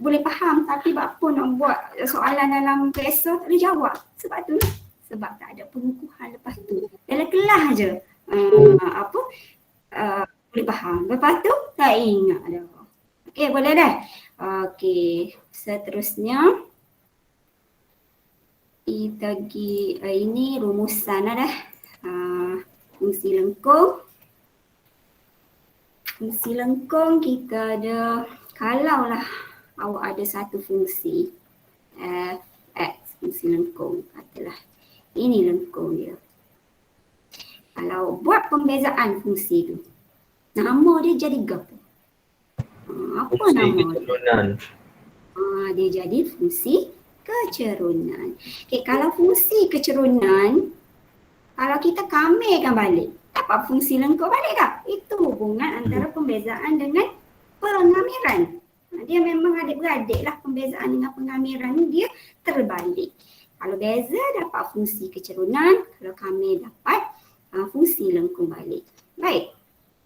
boleh faham tapi apa nak buat soalan dalam PSO tak boleh jawab. Sebab tu lah. Sebab tak ada pengukuhan lepas tu. Dalam kelas je boleh faham. Lepas tu tak ingat dah. Okey, boleh dah? Okey, seterusnya kita pergi ini rumusan dah. Fungsi lengkung. Fungsi lengkung kita ada, kalaulah awak ada satu fungsi f(x), fungsi lengkung, katalah ini lengkung dia. Kalau buat pembezaan fungsi tu, nama dia jadi apa? Apa Fungsi nama kecerunan. dia? Dia jadi fungsi kecerunan. Okay, kalau fungsi kecerunan, kalau kita kamirkan balik, dapat fungsi lengkung balik tak? Itu hubungan antara pembezaan dengan pengamiran. Dia memang adik-beradik lah, pembezaan dengan pengamiran ni dia terbalik. Kalau beza dapat fungsi kecerunan, kalau kamir dapat fungsi lengkung balik. Baik.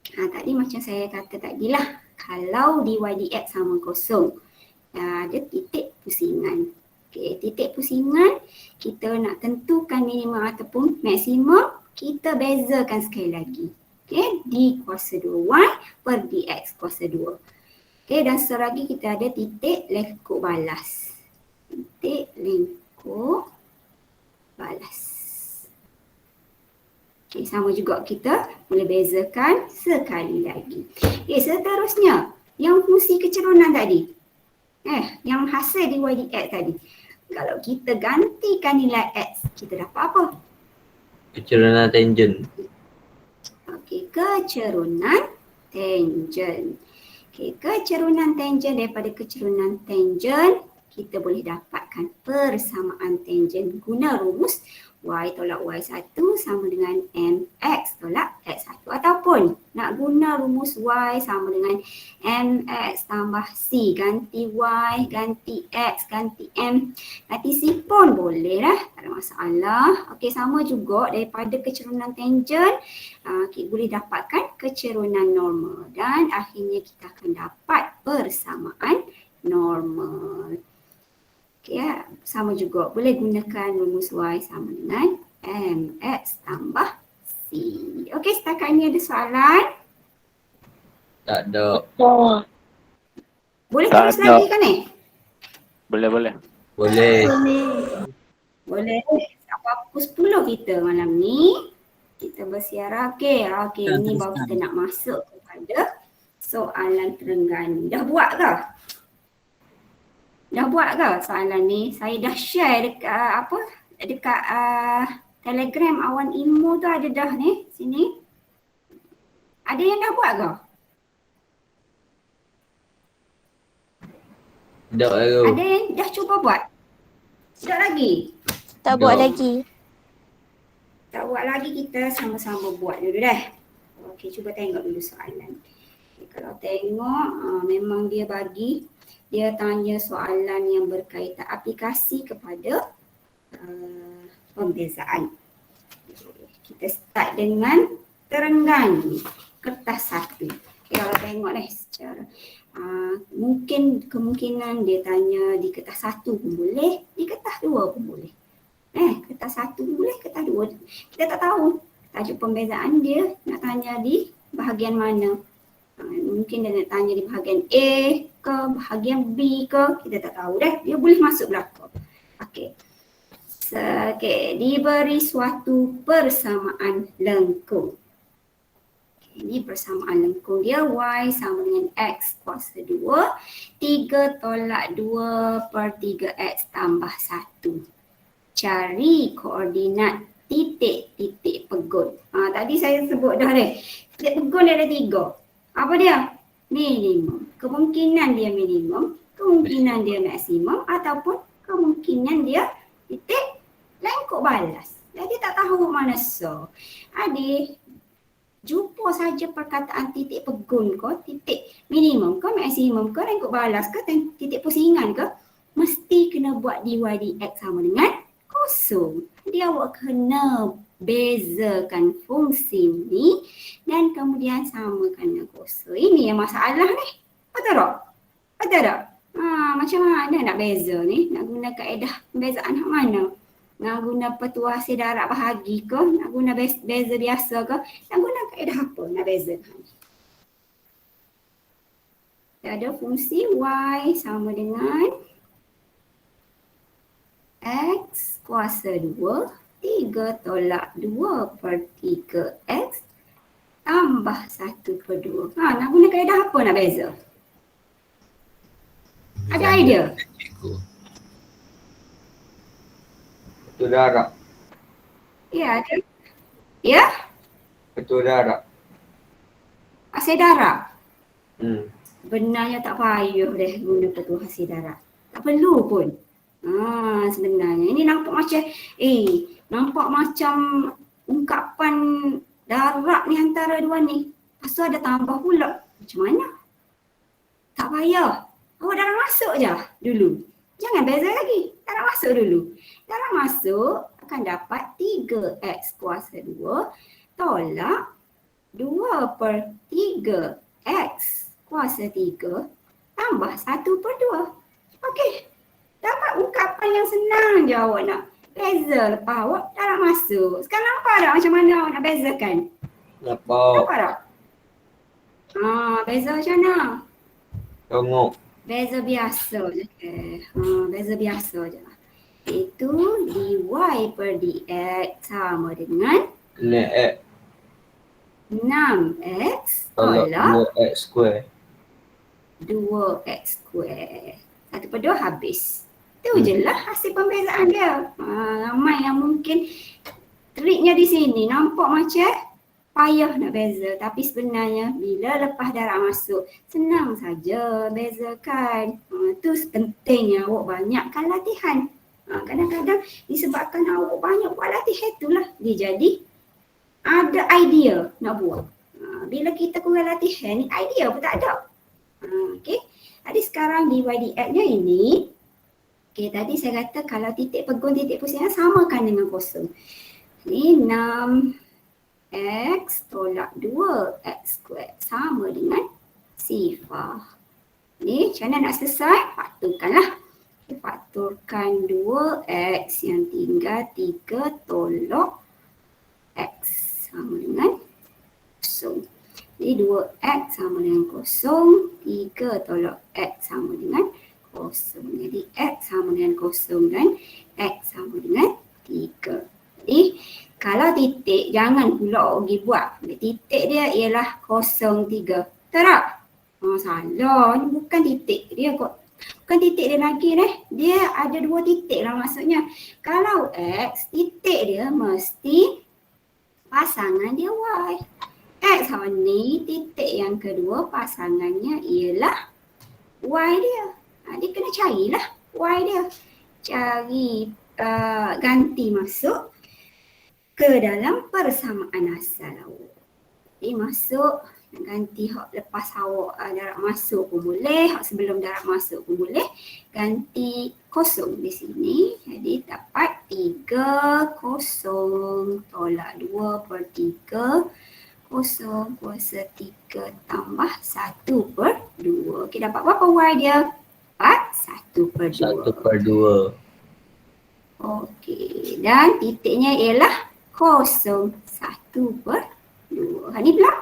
Tadi macam saya kata tadi lah, kalau dy dx sama kosong, ada titik pusingan. Okay, titik pusingan kita nak tentukan minimum ataupun maksimum, kita bezakan sekali lagi. Okay, d kuasa 2y per dx kuasa 2. Okay, dan selagi kita ada titik lengkuk balas. Titik lengkuk balas. Okay, sama juga kita boleh bezakan sekali lagi. Okay, seterusnya yang fungsi kecerunan tadi. Yang hasil dy dx tadi. Kalau kita gantikan nilai x, kita dapat apa? Kecerunan tangent. Okey, kecerunan tangent. Okey, kecerunan tangent, daripada kecerunan tangent kita boleh dapatkan persamaan tangent guna rumus y tolak y1 sama dengan mx tolak x1, ataupun nak guna rumus y sama dengan mx tambah c, ganti y, ganti x, ganti m, ganti c pun boleh lah, tak ada masalah. Okey, sama juga daripada kecerunan tangent kita boleh dapatkan kecerunan normal dan akhirnya kita akan dapat persamaan normal. Okay, sama juga boleh gunakan rumus y sama dengan mx tambah c. Okey, setakat ini ada soalan? Tak ada. Boleh Tak terus ada. lagi kan ni? Boleh. Boleh. Boleh. Sampai pukul 10 kita malam ni. Kita bersiaran. Okey, ini baru kita nak masuk kepada soalan Terengganu. Dah buat ke? Dah buat ke soalan ni? Saya dah share dekat Telegram Awan Ilmu tu, ada dah ni sini. Ada yang dah buat ke? Tak ada. Ada yang dah cuba buat? Tak lagi? Tak buat lagi. Tak buat lagi, kita sama-sama buat dulu dah. Okey, cuba tengok dulu soalan. Okay, kalau tengok memang dia tanya soalan yang berkaitan aplikasi kepada pembezaan. Kita start dengan Terengganu, kertas 1. Okay, kalau tengok secara Mungkin kemungkinan dia tanya di kertas 1 pun boleh, di kertas 2 pun boleh. Kertas 1 pun boleh, kertas 2. Kita tak tahu tajuk pembezaan dia nak tanya di bahagian mana. Mungkin dia nak tanya di bahagian A ke, bahagian B ke, kita tak tahu dah. Dia boleh masuk belakang. Okey. Diberi suatu persamaan lengkung. Ini persamaan lengkung dia Y sama dengan X kuasa 2. 3 tolak 2 per 3X tambah 1. Cari koordinat titik-titik pegun. Tadi saya sebut dah deh. Titik pegun dia ada 3. Apa dia? Minimum. Kemungkinan dia minimum, kemungkinan dia maksimum ataupun kemungkinan dia titik lengkuk balas. Jadi tak tahu mana so. Adik, jumpa saja perkataan titik pegun ke, titik minimum ke, maksimum ke, lengkuk balas ke, titik pusingan ke, mesti kena buat dy dx sama dengan kosong. Dia awak kena bezakan fungsi ni dan kemudian samakan dengan kosong. Ini yang masalah ni. Betul tak? Betul tak? Macam mana nak beza ni? Nak guna kaedah pembezaan hak mana? Nak guna pertuasi darab bahagi ke? Nak guna beza biasa ke? Nak guna kaedah apa nak bezakan? Ada fungsi Y sama dengan X kuasa 2, 3 tolak 2 per 3X tambah 1 per 2. Nak guna kaedah apa nak beza? Ada idea? Betul darab. Ya, ada. Ya? Betul darab. Hasil darab. sebenarnya tak payah deh guna petua hasil darab. Tak perlu pun. Sebenarnya ini nampak macam ungkapan darab ni antara dua ni. Lepas tu ada tambah pula. Macam mana? Tak payah. Awak darab masuk je dulu. Jangan beza lagi. Darab masuk dulu. Darab masuk akan dapat 3x kuasa 2 tolak 2 per 3x kuasa 3 tambah 1 per 2. Okey. Dapat ungkapan yang senang je awak nak beza lepas awak darab masuk. Sekarang nampak tak macam mana awak nak bezakan? Nampak tak? Beza macam mana? Tengok. Beza biasa je. Beza biasa je. Itu dy per dx sama dengan 6x tolak 2x square. 2x square. 1 per 2 habis. Itu je lah hasil pembezaan dia. Ramai yang mungkin triknya di sini nampak macam payah nak beza. Tapi sebenarnya bila lepas darab masuk, senang saja bezakan. Itu pentingnya awak banyakkan latihan. Kadang-kadang disebabkan awak banyak buat latihan itulah dia jadi ada idea nak buat. Bila kita kurang latihan ni idea pun tak ada. Okey. Jadi sekarang dy dx-nya ini, okey, tadi saya kata kalau titik pegun titik pusingan samakan dengan kosong. Ni 6x tolak 2x square sama dengan sifar. Ni macam mana nak selesai? Fakturkanlah. Fakturkan 2x yang tinggal 3 tolak x sama dengan kosong. Jadi 2x sama dengan kosong, 3 tolak x sama dengan kosong. Jadi x sama dengan kosong dan x sama dengan 3. Jadi kalau titik jangan pula pergi buat. Titik dia ialah 0, 3. Tak? Salah. Ini bukan titik dia kot. Bukan titik dia lagi dia ada 2 titik lah maksudnya. Kalau x, titik dia mesti pasangan dia y. X sama ni, titik yang kedua pasangannya ialah y dia. Dia kena carilah y dia. Cari, ganti masuk ke dalam persamaan asal awak. Jadi masuk, ganti hak lepas awak darab masuk pun boleh, hak sebelum darab masuk pun boleh. Ganti kosong di sini. Jadi dapat 3 kosong tolak 2 per 3 Kosong kuasa 3 tambah 1/2. Okey, dapat berapa Y dia? 4, 1/2. 1/2. Okey, dan titiknya ialah 0, 1/2. Ha ni pula.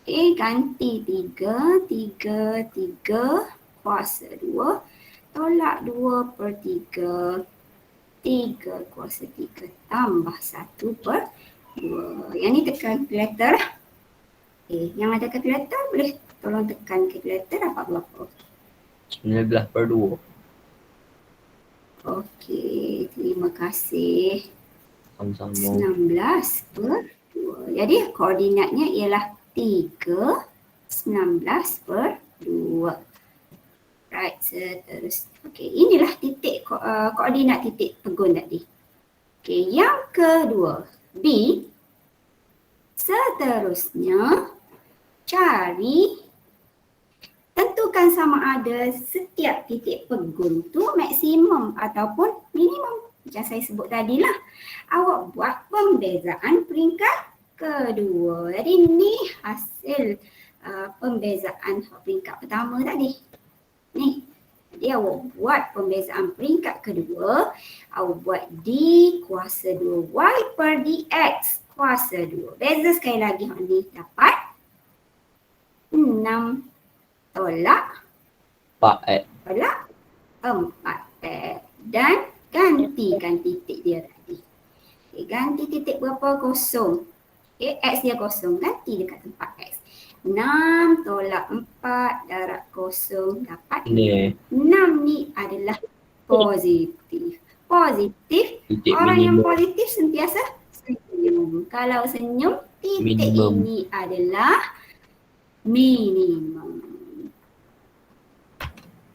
Okey, ganti 3 kuasa 2 tolak 2/3. 3 kuasa 3 tambah 1/2. Yang ni tekan kalkulator lah. Okey, yang ada kalkulator boleh tolong tekan kalkulator dapat berapa? 19/2. Okey, terima kasih. Sama-sama. 19/2. Jadi koordinatnya ialah 3, 19/2. Right, seterusnya. Okey, inilah titik koordinat titik pegun tadi. Okey, yang kedua, B. Seterusnya, tentukan sama ada setiap titik pegun tu maksimum ataupun minimum. Macam saya sebut tadi lah. Awak buat pembezaan peringkat kedua. Jadi ni hasil pembezaan peringkat pertama tadi. Ni. Jadi awak buat pembezaan peringkat kedua. Awak buat D kuasa 2Y per DX kuasa 2. Beza sekali lagi ni dapat 6 tolak 4X. 4X. Dan gantikan titik dia tadi. Okay, ganti titik berapa? Kosong. Okay, X dia kosong. Ganti dekat tempat X. 6 tolak 4 darab kosong dapat Ni 6 ni adalah positif. Positif. titik Orang yang minimum. positif sentiasa senyum. Kalau senyum, titik Minimum. ini adalah minimum.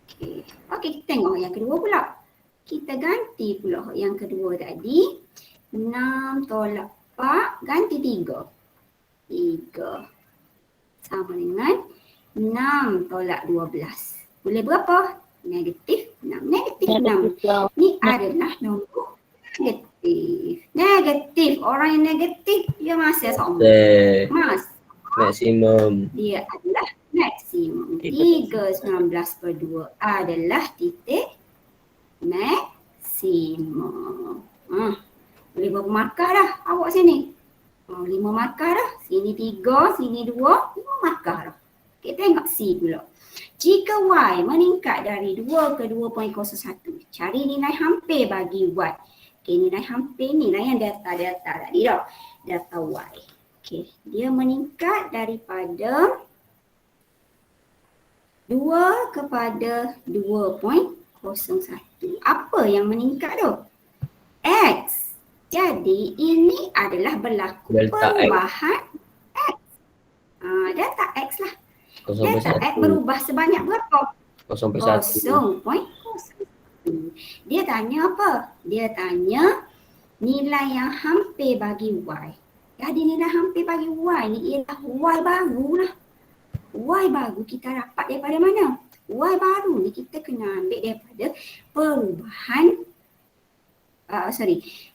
Okey. Okey, kita tengok yang kedua pula. Kita ganti pula yang kedua tadi. 6 tolak 4, ganti 3. 3 sama dengan 6 tolak 12. Boleh berapa? Negatif 6. Negatif 6. Ni adalah nombor negatif. Negatif. Orang yang negatif dia masih sombong. Mas. Maksimum. Dia adalah maksimum. 3 19/2 adalah titik maksimum. Boleh berapa markah dah awak sini? 5 markah dah. Sini 3, sini 2, 5 markah dah. Okay, tengok C pula. Jika Y meningkat dari 2 ke 2.01, cari nilai hampir bagi Y. Okay, nilai hampir ni lah yang data tadi dah. Data Y. Okay, dia meningkat daripada 2 kepada 2.01. Apa yang meningkat tu? X. Jadi ini adalah berlaku Delta X. perubahan X. Delta X lah. Delta X 0.1. berubah sebanyak berapa? 0.1. 0.01. Dia tanya apa? Dia tanya nilai yang hampir bagi Y. Jadi nilai hampir bagi Y ni ialah Y baru lah. Y baru kita dapat daripada mana? Y baru ni kita kena ambil daripada perubahan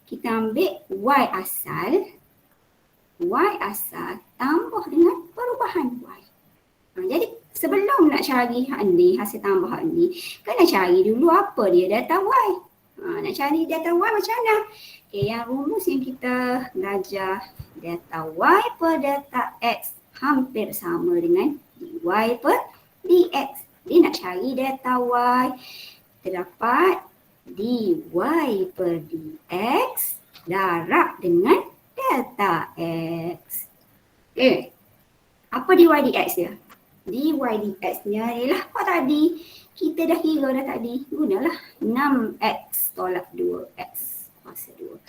kita ambil Y asal tambah dengan perubahan Y. Jadi sebelum nak cari hasil tambahan ni, kena cari dulu apa dia data Y. Nak cari data Y macam mana? Okay, yang rumus yang kita belajar, data Y per data X hampir sama dengan dy per dx. Jadi nak cari data Y, terdapat dy per dx darab dengan delta X. Okay. Apa dy dx dia? Dy dx nya ialah apa tadi? Kita dah kira dah tadi. Gunalah 6x tolak 2x kuasa 2.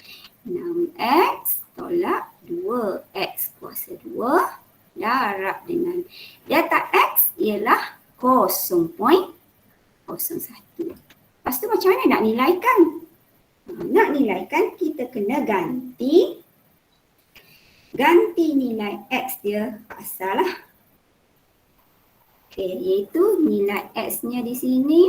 6x tolak 2x kuasa 2 darab dengan delta x ialah 0.01. Lepas tu macam mana nak nilaikan? Nak nilaikan kita kena ganti nilai x dia asal lah. Okay, iaitu nilai x-nya di sini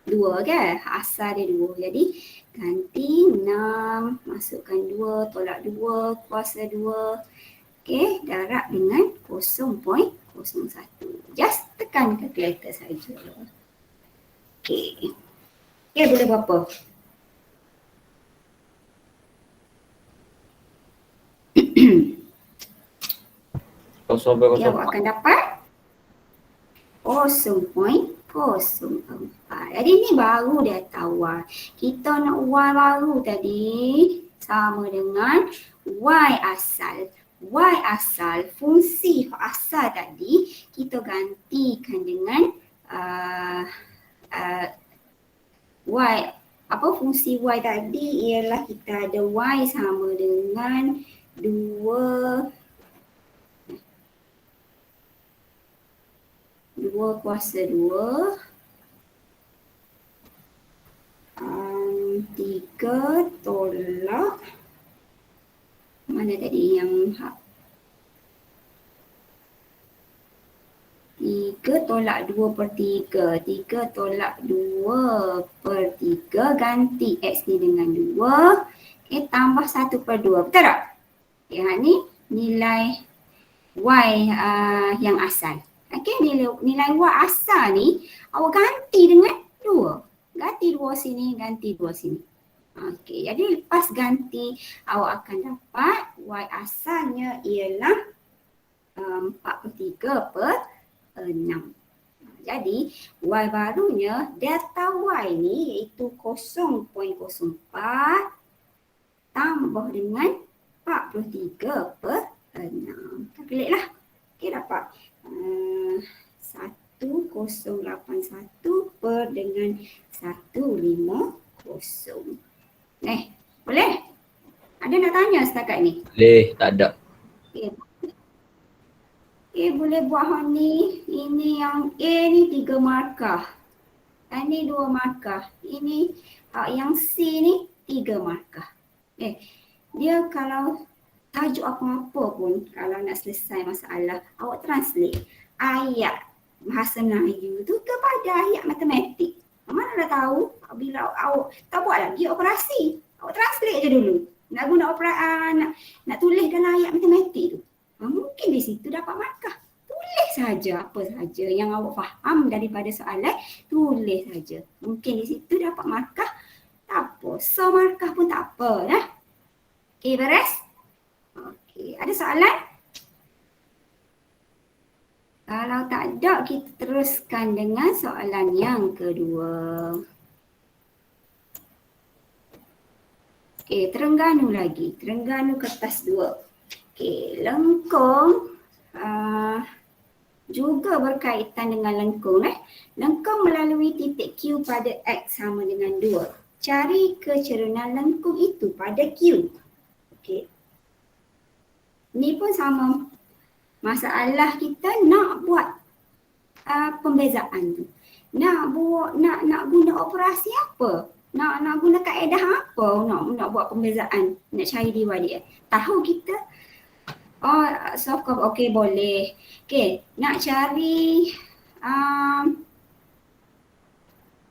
2 kan? Asal dia 2. Jadi ganti 6, masukkan 2, tolak 2, kuasa 2. Okey, darab dengan 0.01. Just tekan kalkulator saja. Okey. Okey, boleh berapa? Kosong sampai Ya, kosong. awak akan dapat 0.04. Jadi ni baru data Y. Kita nak Y baru tadi sama dengan Y asal. Y asal, fungsi asal tadi kita gantikan dengan Y. Apa fungsi Y tadi ialah kita ada Y sama dengan 2 kuasa 2 3 tolak mana tadi yang 3 tolak 2/3. 3 tolak 2/3 ganti X ni dengan 2. Okay, tambah 1/2. Betul tak? Yang ni nilai Y yang asal. Okay, nilai Y asal ni awak ganti dengan 2. Ganti 2 sini, ganti 2 sini. Okey, jadi lepas ganti awak akan dapat Y asalnya ialah 4/3/6. Jadi Y barunya delta Y ni iaitu 0.04 tambah dengan 4/3/6. Kalkulate lah. Okey, dapat 1081 per dengan 150. Boleh? Ada nak tanya setakat ni? Boleh, tak ada. Boleh buat hal ni. Ini yang A ni 3 markah. Yang ni 2 markah. Ini yang C ni 3 markah. Dia kalau tajuk apa-apa pun, kalau nak selesai masalah, awak translate ayat bahasa Melayu tu kepada ayat matematik. Mana dah tahu bila awak tak buat lagi operasi. Awak translate je dulu. Nak guna nak tulis dalam ayat matematik tu. Mungkin di situ dapat markah. Tulis saja apa saja yang awak faham daripada soalan, tulis saja. Mungkin di situ dapat markah. Tak apa. So markah pun tak apa dah. Okey, beres? Okey, ada soalan? Kalau tak ada, kita teruskan dengan soalan yang kedua. Okey, Terengganu lagi. Terengganu kertas 2. Okey, lengkung juga berkaitan dengan lengkung. Lengkung melalui titik Q pada X sama dengan 2. Cari kecerunan lengkung itu pada Q. Okey. Ni pun sama. Masalah kita nak buat pembezaan tu. Nak guna operasi apa? Nak guna kaedah apa? Nak buat pembezaan, nak cari DY/dx. Tahu kita? Soft copy. Okey, boleh. Okey, nak cari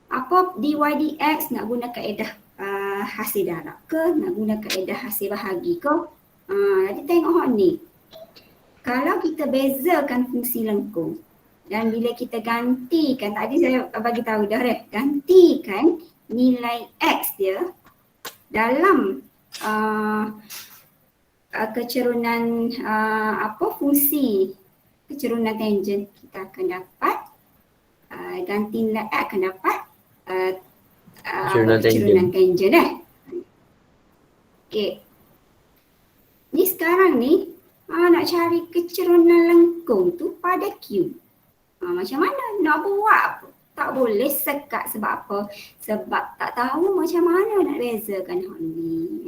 apa DY/dx, nak guna kaedah hasil darab ke? Nak guna kaedah hasil bahagi ke? Jadi tengok ni. Kalau kita bezakan fungsi lengkung dan bila kita gantikan, tadi saya bagi tahu dah gantikan nilai X dia dalam kecerunan fungsi kecerunan tangent, kita akan dapat ganti nilai X akan dapat kecerunan tangent. Okey. Ni sekarang ni nak cari kecerunan lengkung tu pada Q. Macam mana nak buat? Tak boleh sekat. Sebab apa? Sebab tak tahu macam mana nak bezakan hal ni.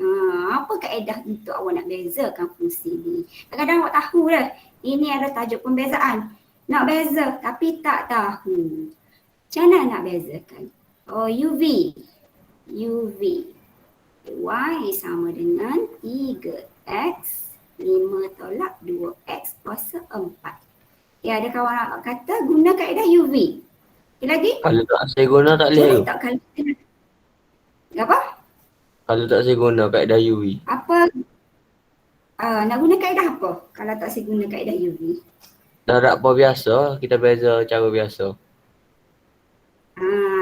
Apa kaedah untuk awak nak bezakan fungsi ni? Kadang-kadang awak tahu dah. Ini ada tajuk pembezaan. Nak beza tapi tak tahu. Macam mana nak bezakan? UV. Y sama dengan 3X 5 tolak 2X kuasa 4. Ya, ada kawan kata guna kaedah UV. Lagi? Kalau tak saya guna tak boleh. Boleh tak kalau apa? Kalau tak saya guna kaedah UV. Apa? Nak guna kaedah apa kalau tak saya guna kaedah UV? Darab apa biasa, kita beza cara biasa.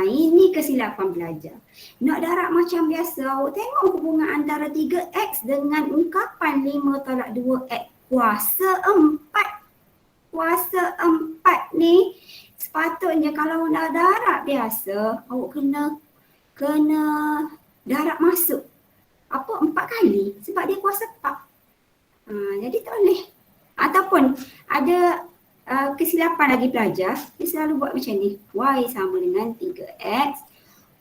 Ini kesilapan belajar. Nak darab macam biasa, awak tengok hubungan antara 3x dengan ungkapan 5 tolak 2x kuasa 4. Kuasa 4 ni sepatutnya kalau nak darab biasa, awak kena darab masuk. Apa? 4 kali sebab dia kuasa 4. Jadi tak boleh. Ataupun ada kesilapan lagi pelajar, dia selalu buat macam ni. Y sama dengan 3x,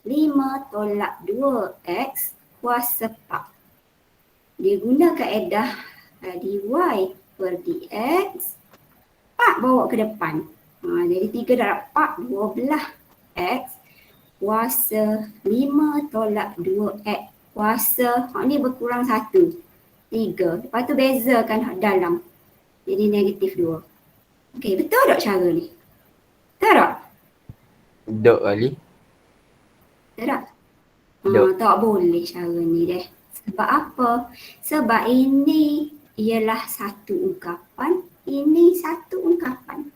5 tolak 2x kuasa 4. Dia guna kaedah dy per dx, 4 bawa ke depan. Jadi 3 darab 4, 12x kuasa 5 tolak 2x kuasa, ni berkurang 1, 3. Lepas tu bezakan dalam. Jadi negatif 2. Okey, betul tak cara ni? Betul tak? Dok kali. Betul tak? Betul. Tak boleh cara ni deh. Sebab apa? Sebab ini ialah satu ungkapan, ini satu ungkapan.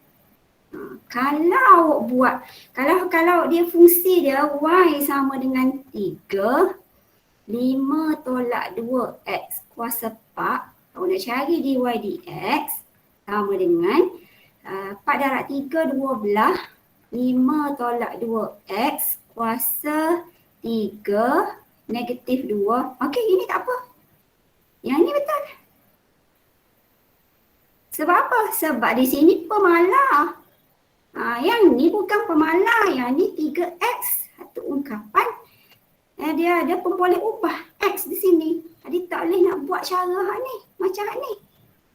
Kalau awak buat, kalau dia fungsi dia y sama dengan 3, 5 tolak 2x kuasa 4, awak nak cari dy dx sama dengan 4 darab 3, 12, 5 tolak 2x kuasa 3 negatif 2. Okey, ini tak apa. Yang ni betul. Sebab apa? Sebab di sini pemalar. Yang ni bukan pemalar, yang ni 3x. Satu ungkapan. Dia ada pun boleh ubah x di sini. Jadi tak boleh nak buat cara ni, macam ni.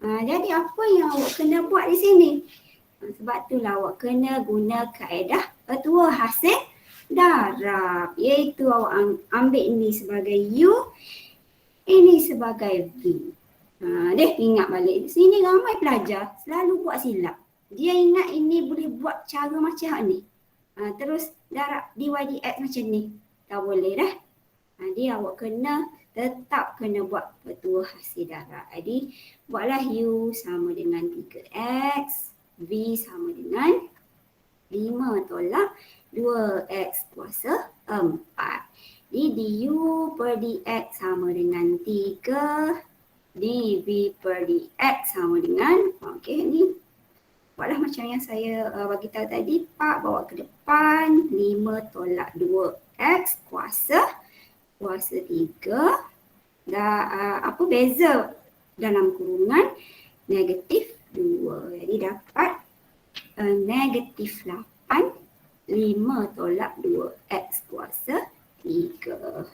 Jadi apa yang awak kena buat di sini? Sebab itulah awak kena guna kaedah ketua hasil darab. Iaitu awak ambil ini sebagai U, ini sebagai V. Ingat balik. Sini ramai pelajar selalu buat silap. Dia ingat ini boleh buat cara macam ni. Terus darab dy dx macam ni. Tak boleh dah. Dia awak tetap kena buat ketua hasil darab. Jadi buatlah U sama dengan 3x. V sama dengan 5 tolak 2x kuasa 4. Jadi du per dx sama dengan 3. dv per dx sama dengan, okey ni buatlah macam yang saya bagi tahu tadi. 4 bawa ke depan, 5 tolak 2x kuasa 3. Apa beza dalam kurungan negatif 2. Jadi dapat negatif 8, 5 tolak 2x kuasa 3.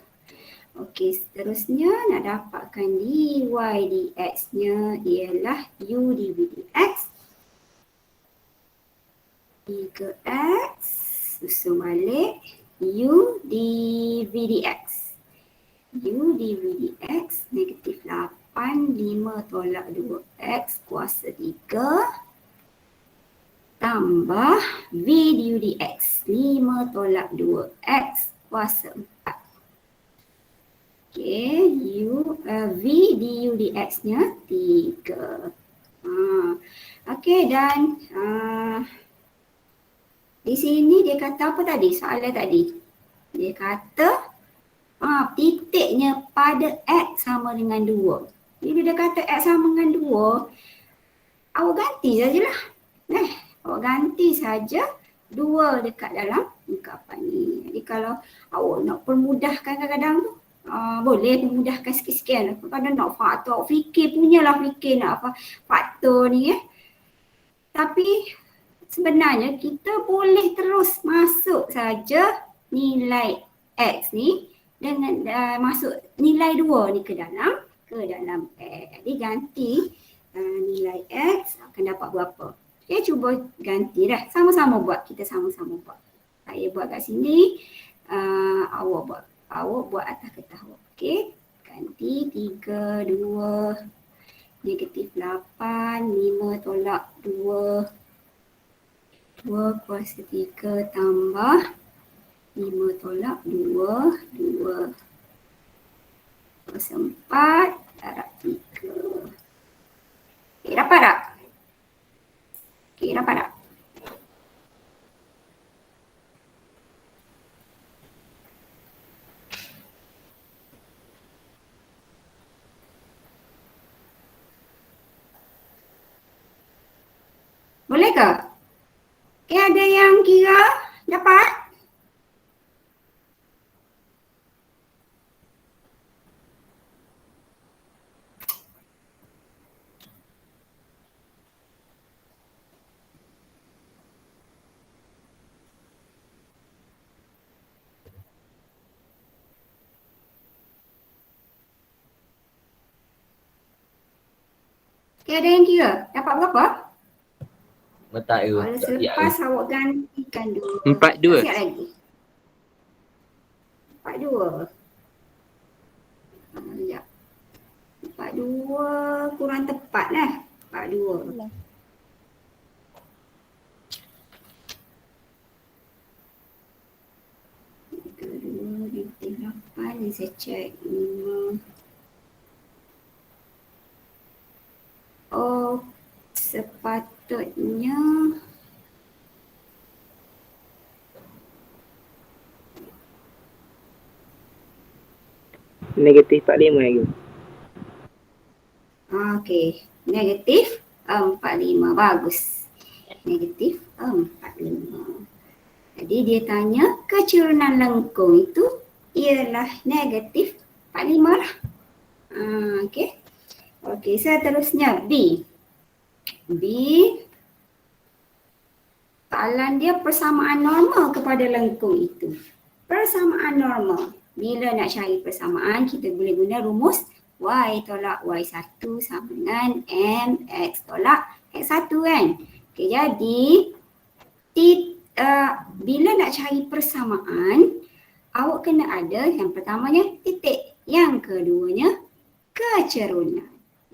Okey, seterusnya nak dapatkan dy dx-nya ialah u dv dx. 3x, susun balik, u dv dx. U dv dx negatif 8, 5 tolak 2x kuasa 3 tambah v du dx 5 tolak 2x kuasa 4. Okey, v du dx-nya 3. Okey, dan di sini dia kata apa tadi? Soalan tadi. Dia kata titiknya pada x sama dengan 2. Jadi dia kata x sama dengan 2, awak ganti sajalah. Awak ganti saja 2 dekat dalam ungkapan ni. Jadi kalau awak nak permudahkan kadang-kadang tu, boleh permudahkan sikit-sikit. Kadang nak faktor, fikir nak apa faktor ni Tapi sebenarnya kita boleh terus masuk saja nilai x ni dengan masuk nilai 2 ni ke dalam x. Jadi ganti nilai x akan dapat berapa. Okay, cuba ganti dah. Sama-sama buat. Kita sama-sama buat. Saya buat kat sini. Awak buat atas kertas awak. Okay. Ganti 3, 2, negatif 8, 5 tolak 2. 2 kuasa 3 tambah 5 tolak 2 kuasa 4 darab 3. Okey, dapat tak? Okey, dapat tak? Boleh ke? Okey, ada yang kira dapat? Okey, ada yang kira? Dapat berapa? Letak dulu. Kalau Tak siap selepas lagi. awak gantikan dulu. 4-2. Tak siap lagi. 4-2. Sekejap. 4-2 kurang tepat lah. 4-2. Kedua, negatif 8. Ni saya cek 5. Oh, sepatutnya Negatif 45 lagi. okey. Negatif 45. Bagus. Negatif 45. Jadi dia tanya kecerunan lengkung itu ialah negatif 45 lah. Okey. Okey, seterusnya B. B, soalan dia persamaan normal kepada lengkung itu. Persamaan normal. Bila nak cari persamaan, kita boleh guna rumus Y tolak Y1 sama dengan MX tolak X1 kan. Okey, jadi bila nak cari persamaan, awak kena ada yang pertamanya titik, yang keduanya kecerunan.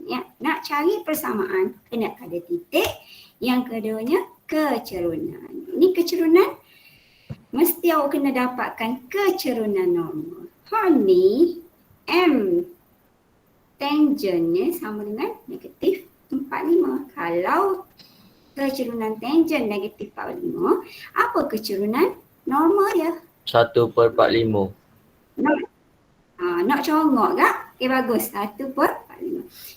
Ya, nak cari persamaan kena ada titik, yang keduanya kecerunan. Ini kecerunan mesti awak kena dapatkan kecerunan normal. Ni M tangennya sama dengan negatif 45. Kalau kecerunan tangen negatif 45, apa kecerunan normal dia? 1/45. Nak congok tak? Okay, bagus. 1/45.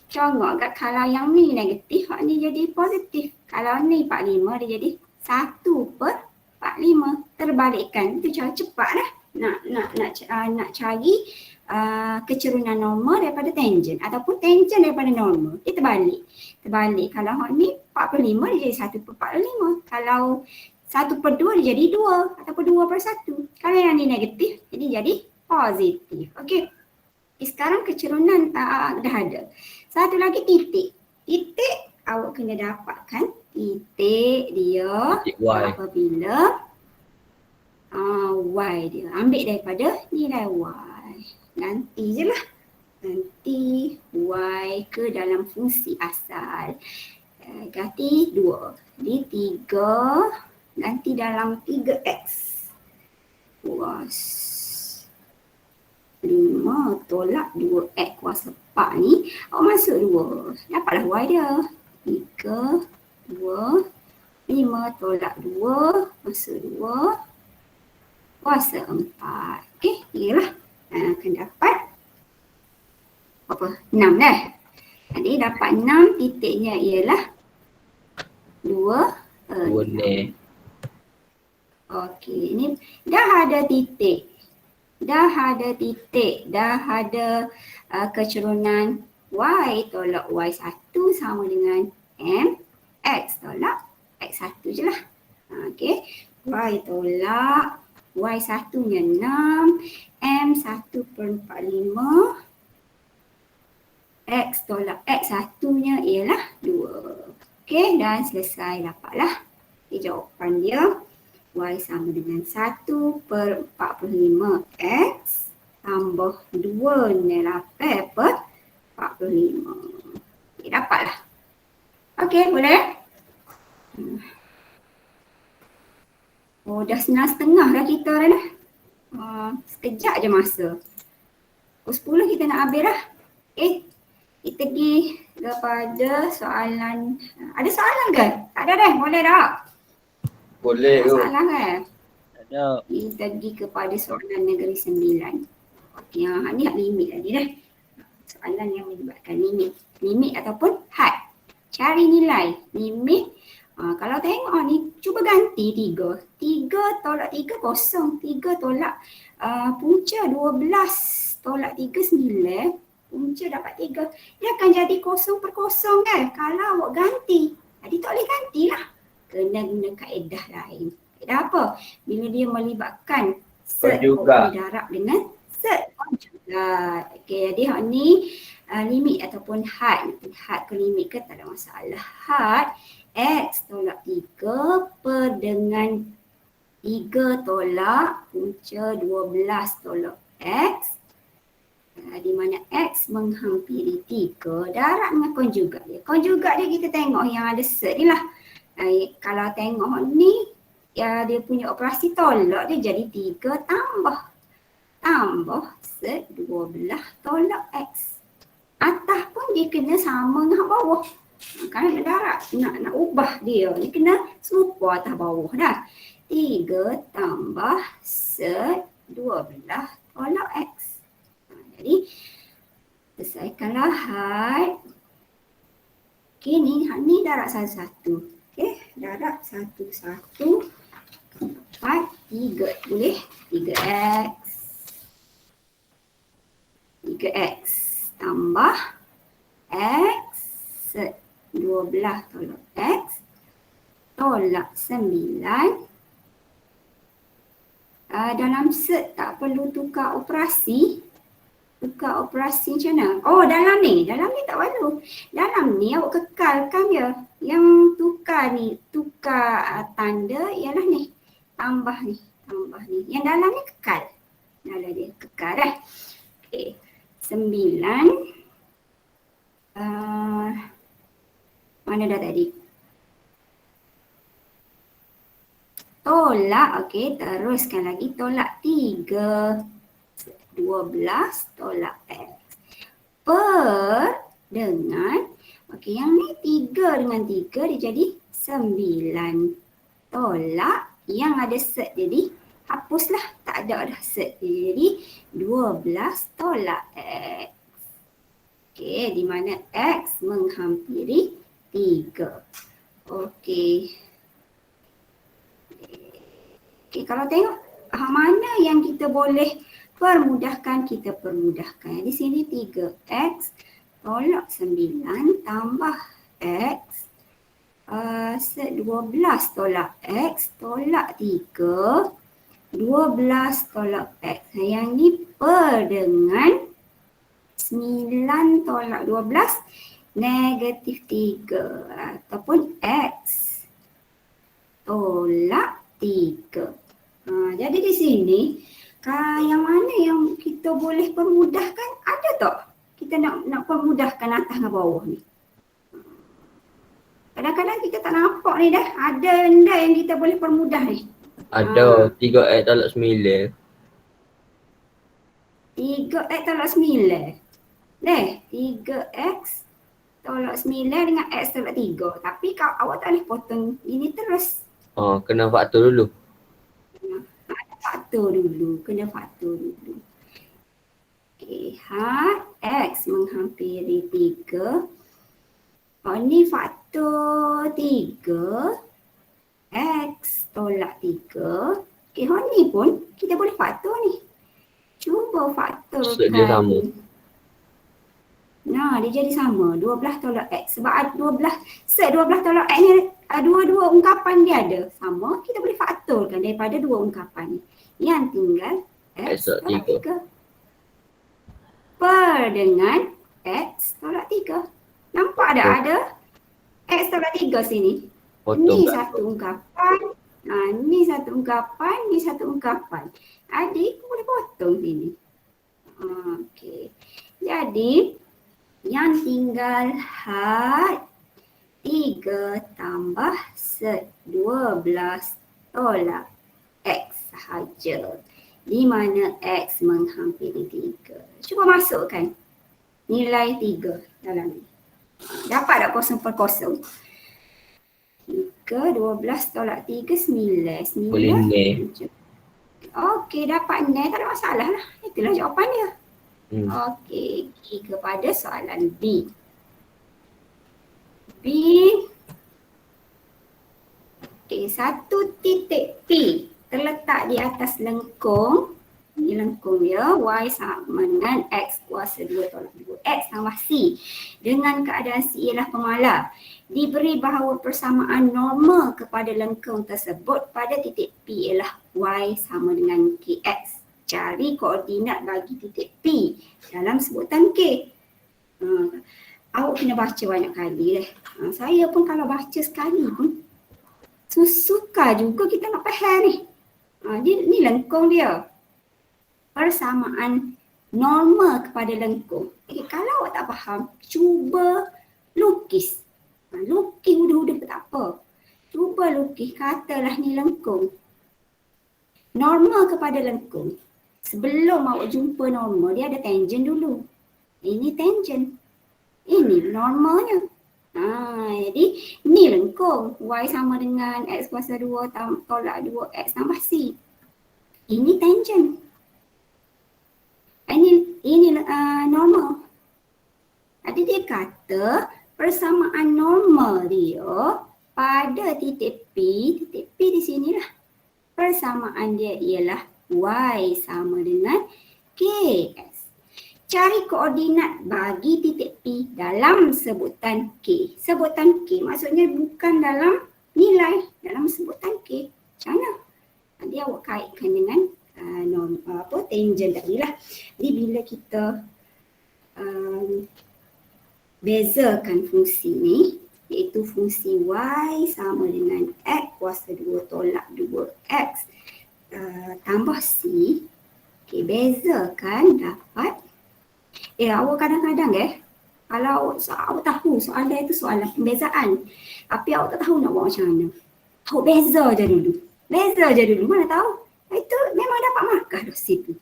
Congok tak kalau yang ni negatif, hak ni jadi positif. Kalau ni 45, dia jadi 1/45. Terbalikkan. Itu cara cepat lah. Nak cari kecerunan normal daripada tangen ataupun tangen daripada normal. Dia terbalik. Kalau hak ni 45, dia jadi 1/45. Kalau 1/2 dia jadi 2 ataupun 2/1. Kalau yang ni negatif, jadi positif. Okey. Sekarang kecerunan dah ada. Satu lagi titik. Titik awak kena dapatkan titik dia Titik Y. apabila Y dia. Ambil daripada nilai Y. Ganti je lah. Ganti Y ke dalam fungsi asal. Ganti 2. Jadi 3 ganti dalam 3X. Puas 5 tolak 2X kuasa 4 ni. Awak masuk 2. Dapatlah Y dia. 3, 2, 5 tolak 2. Masuk 2. Kuasa 4. Okey, inilah. Akan dapat apa? 6 dah. Jadi dapat 6, titiknya ialah 2, 2 ni. Okey, ini dah ada titik. Dah ada kecerunan Y tolak Y1 sama dengan M X tolak X1 je lah. Okey, Y tolak Y1 nya 6, M 1/45, X tolak X1 nya ialah 2. Okey, dan selesai, dapatlah jawapan dia. Y sama dengan 1/45X tambah 2 nilai 8/45. Okay, dapatlah. Okey, boleh? Oh, dah 9:30 dah kita dah. Sekejap je masa. Pukul 10 kita nak habis dah. Okay. Kita pergi kepada soalan. Ada soalan ke? Tak ada dah, boleh tak? Boleh Tak ada tu. soalan kan? Ada. Kita pergi kepada soalan negeri 9. Okey, ni hak limit tadi dah. Soalan yang melibatkan limit. Limit ataupun had. Cari nilai limit. Kalau tengok ni, cuba ganti 3. 3 tolak 3 kosong. 3 tolak punca 12 tolak 3 9. Punca dapat 3. Dia akan jadi kosong per kosong kan? Kalau awak ganti. Jadi tak boleh gantilah. Kena guna kaedah lain. Kaedah apa? Bila dia melibatkan set Konjugat. darab dengan set konjugat. Okey, jadi hak ni limit ataupun had. Had ke limit ke tak ada masalah. Had X tolak 3 per dengan 3 tolak punca 12 tolak X. Di mana X menghampiri 3 darab dengan konjugat dia. Konjugat dia kita tengok yang ada set ni lah. Kalau tengok ni, ya, dia punya operasi tolak dia jadi 3 tambah set 12 tolak X. Atas pun dia kena sama dengan bawah. Kan nak darab, nak ubah dia. Dia kena serupa atas bawah dah. 3 tambah set 12 tolak X. Jadi, selesaikanlah had. Okey, ni darab satu-satu. Okey, darab satu-satu. 4, 3. Boleh? 3X. 3X tambah X set 12 tolak X tolak 9. Dalam set tak perlu tukar operasi. Tukar operasi macam mana? Oh, dalam ni tak perlu. Dalam ni awak kekalkan je. Yang tukar ni, tukar tanda ialah ni. Tambah ni. Yang dalam ni kekal. Dalam dia kekal dah. Okey. 9. Mana dah tadi? Tolak, okey, teruskan lagi. Tolak 3. 12 tolak X. Per dengan, okey, yang ni 3 dengan 3 dia jadi 9. Tolak yang ada set jadi hapuslah, tak ada dah set. Jadi 12 tolak X. Okey, di mana X menghampiri 3. Okey. Okey, kalau tengok mana yang kita boleh permudahkan, kita permudahkan. Di sini 3X tolak 9 tambah X set 12 tolak X tolak 3. 12 tolak X. Yang ni per dengan 9 tolak 12 negatif 3 ataupun X tolak 3. Jadi di sini yang mana yang kita boleh permudahkan, ada tak? Kita nak permudahkan atas dengan bawah ni. Kadang-kadang kita tak nampak ni dah. Ada benda yang kita boleh permudah ni. Ada 3X tolak 9. 3X tolak 9. 3X tolak 9 dengan X tolak 3. Tapi kalau awak tak boleh potong ini terus. Kena faktor dulu. Kena faktor dulu. Okey, had X menghampiri 3. Ni faktor 3. X tolak 3. Okey, ni pun kita boleh faktor ni. Cuba faktorkan. Set dia sama. Nah, dia jadi sama. 12 tolak X. Sebab 12, set 12 tolak X ni dua-dua ungkapan dia ada. Sama, kita boleh faktorkan daripada dua ungkapan ni. Yang tinggal X tolak 3. Per dengan X tolak 3. Nampak tak ada X tolak 3 sini? Ni satu ungkapan. Ni satu ungkapan, ni satu ungkapan. Adik boleh potong sini. Okey. Jadi, yang tinggal had 3 tambah set 12 tolak X sahaja. Di mana X menghampiri 3. Cuba masukkan. nilai 3 dalam ni. Dapat tak kosong per kosong? 3, 12 tolak 3, 9. Boleh ni. Okey, dapat ni, tak ada masalah lah. Itulah jawapan dia. Okey, pergi kepada soalan B. Okey, satu titik P terletak di atas lengkung. Ini lengkung dia, Y sama dengan X kuasa 2 tolak 2X tambah C. Dengan keadaan C ialah pemalar. Diberi bahawa persamaan norma kepada lengkung tersebut pada titik P ialah Y sama dengan KX. Cari koordinat bagi titik P dalam sebutan K. Awak kena baca banyak kali deh. Saya pun kalau baca sekali pun suka juga kita nak faham ni. Ni lengkung dia. Persamaan norma kepada lengkung. Kalau awak tak faham, cuba lukis. Lukis udah-udah pun tak apa. Cuba lukis, katalah ni lengkung. Norma kepada lengkung. Sebelum awak jumpa norma, dia ada tangent dulu. Ini tangent. Ini normanya. Jadi ni lengkung. Y sama dengan X kuasa 2 tolak 2X tambah C. Ini tangent. Ini norma. Jadi dia kata persamaan norma dia pada titik P di sinilah. Persamaan dia ialah Y sama dengan KX. Cari koordinat bagi titik P dalam sebutan K. Sebutan K maksudnya bukan dalam nilai, dalam sebutan K. Macam mana? Nanti awak kaitkan dengan tangent tadi lah. Jadi bila kita bezakan fungsi ni, iaitu fungsi Y sama dengan X kuasa 2 tolak 2X tambah C. Okay, bezakan dapat. Awak kadang-kadang kalau awak tahu soalan itu soalan pembezaan, tapi awak tak tahu nak buat macam mana. Awak beza je dulu. Mana tahu? Itu memang dapat markah dah situ.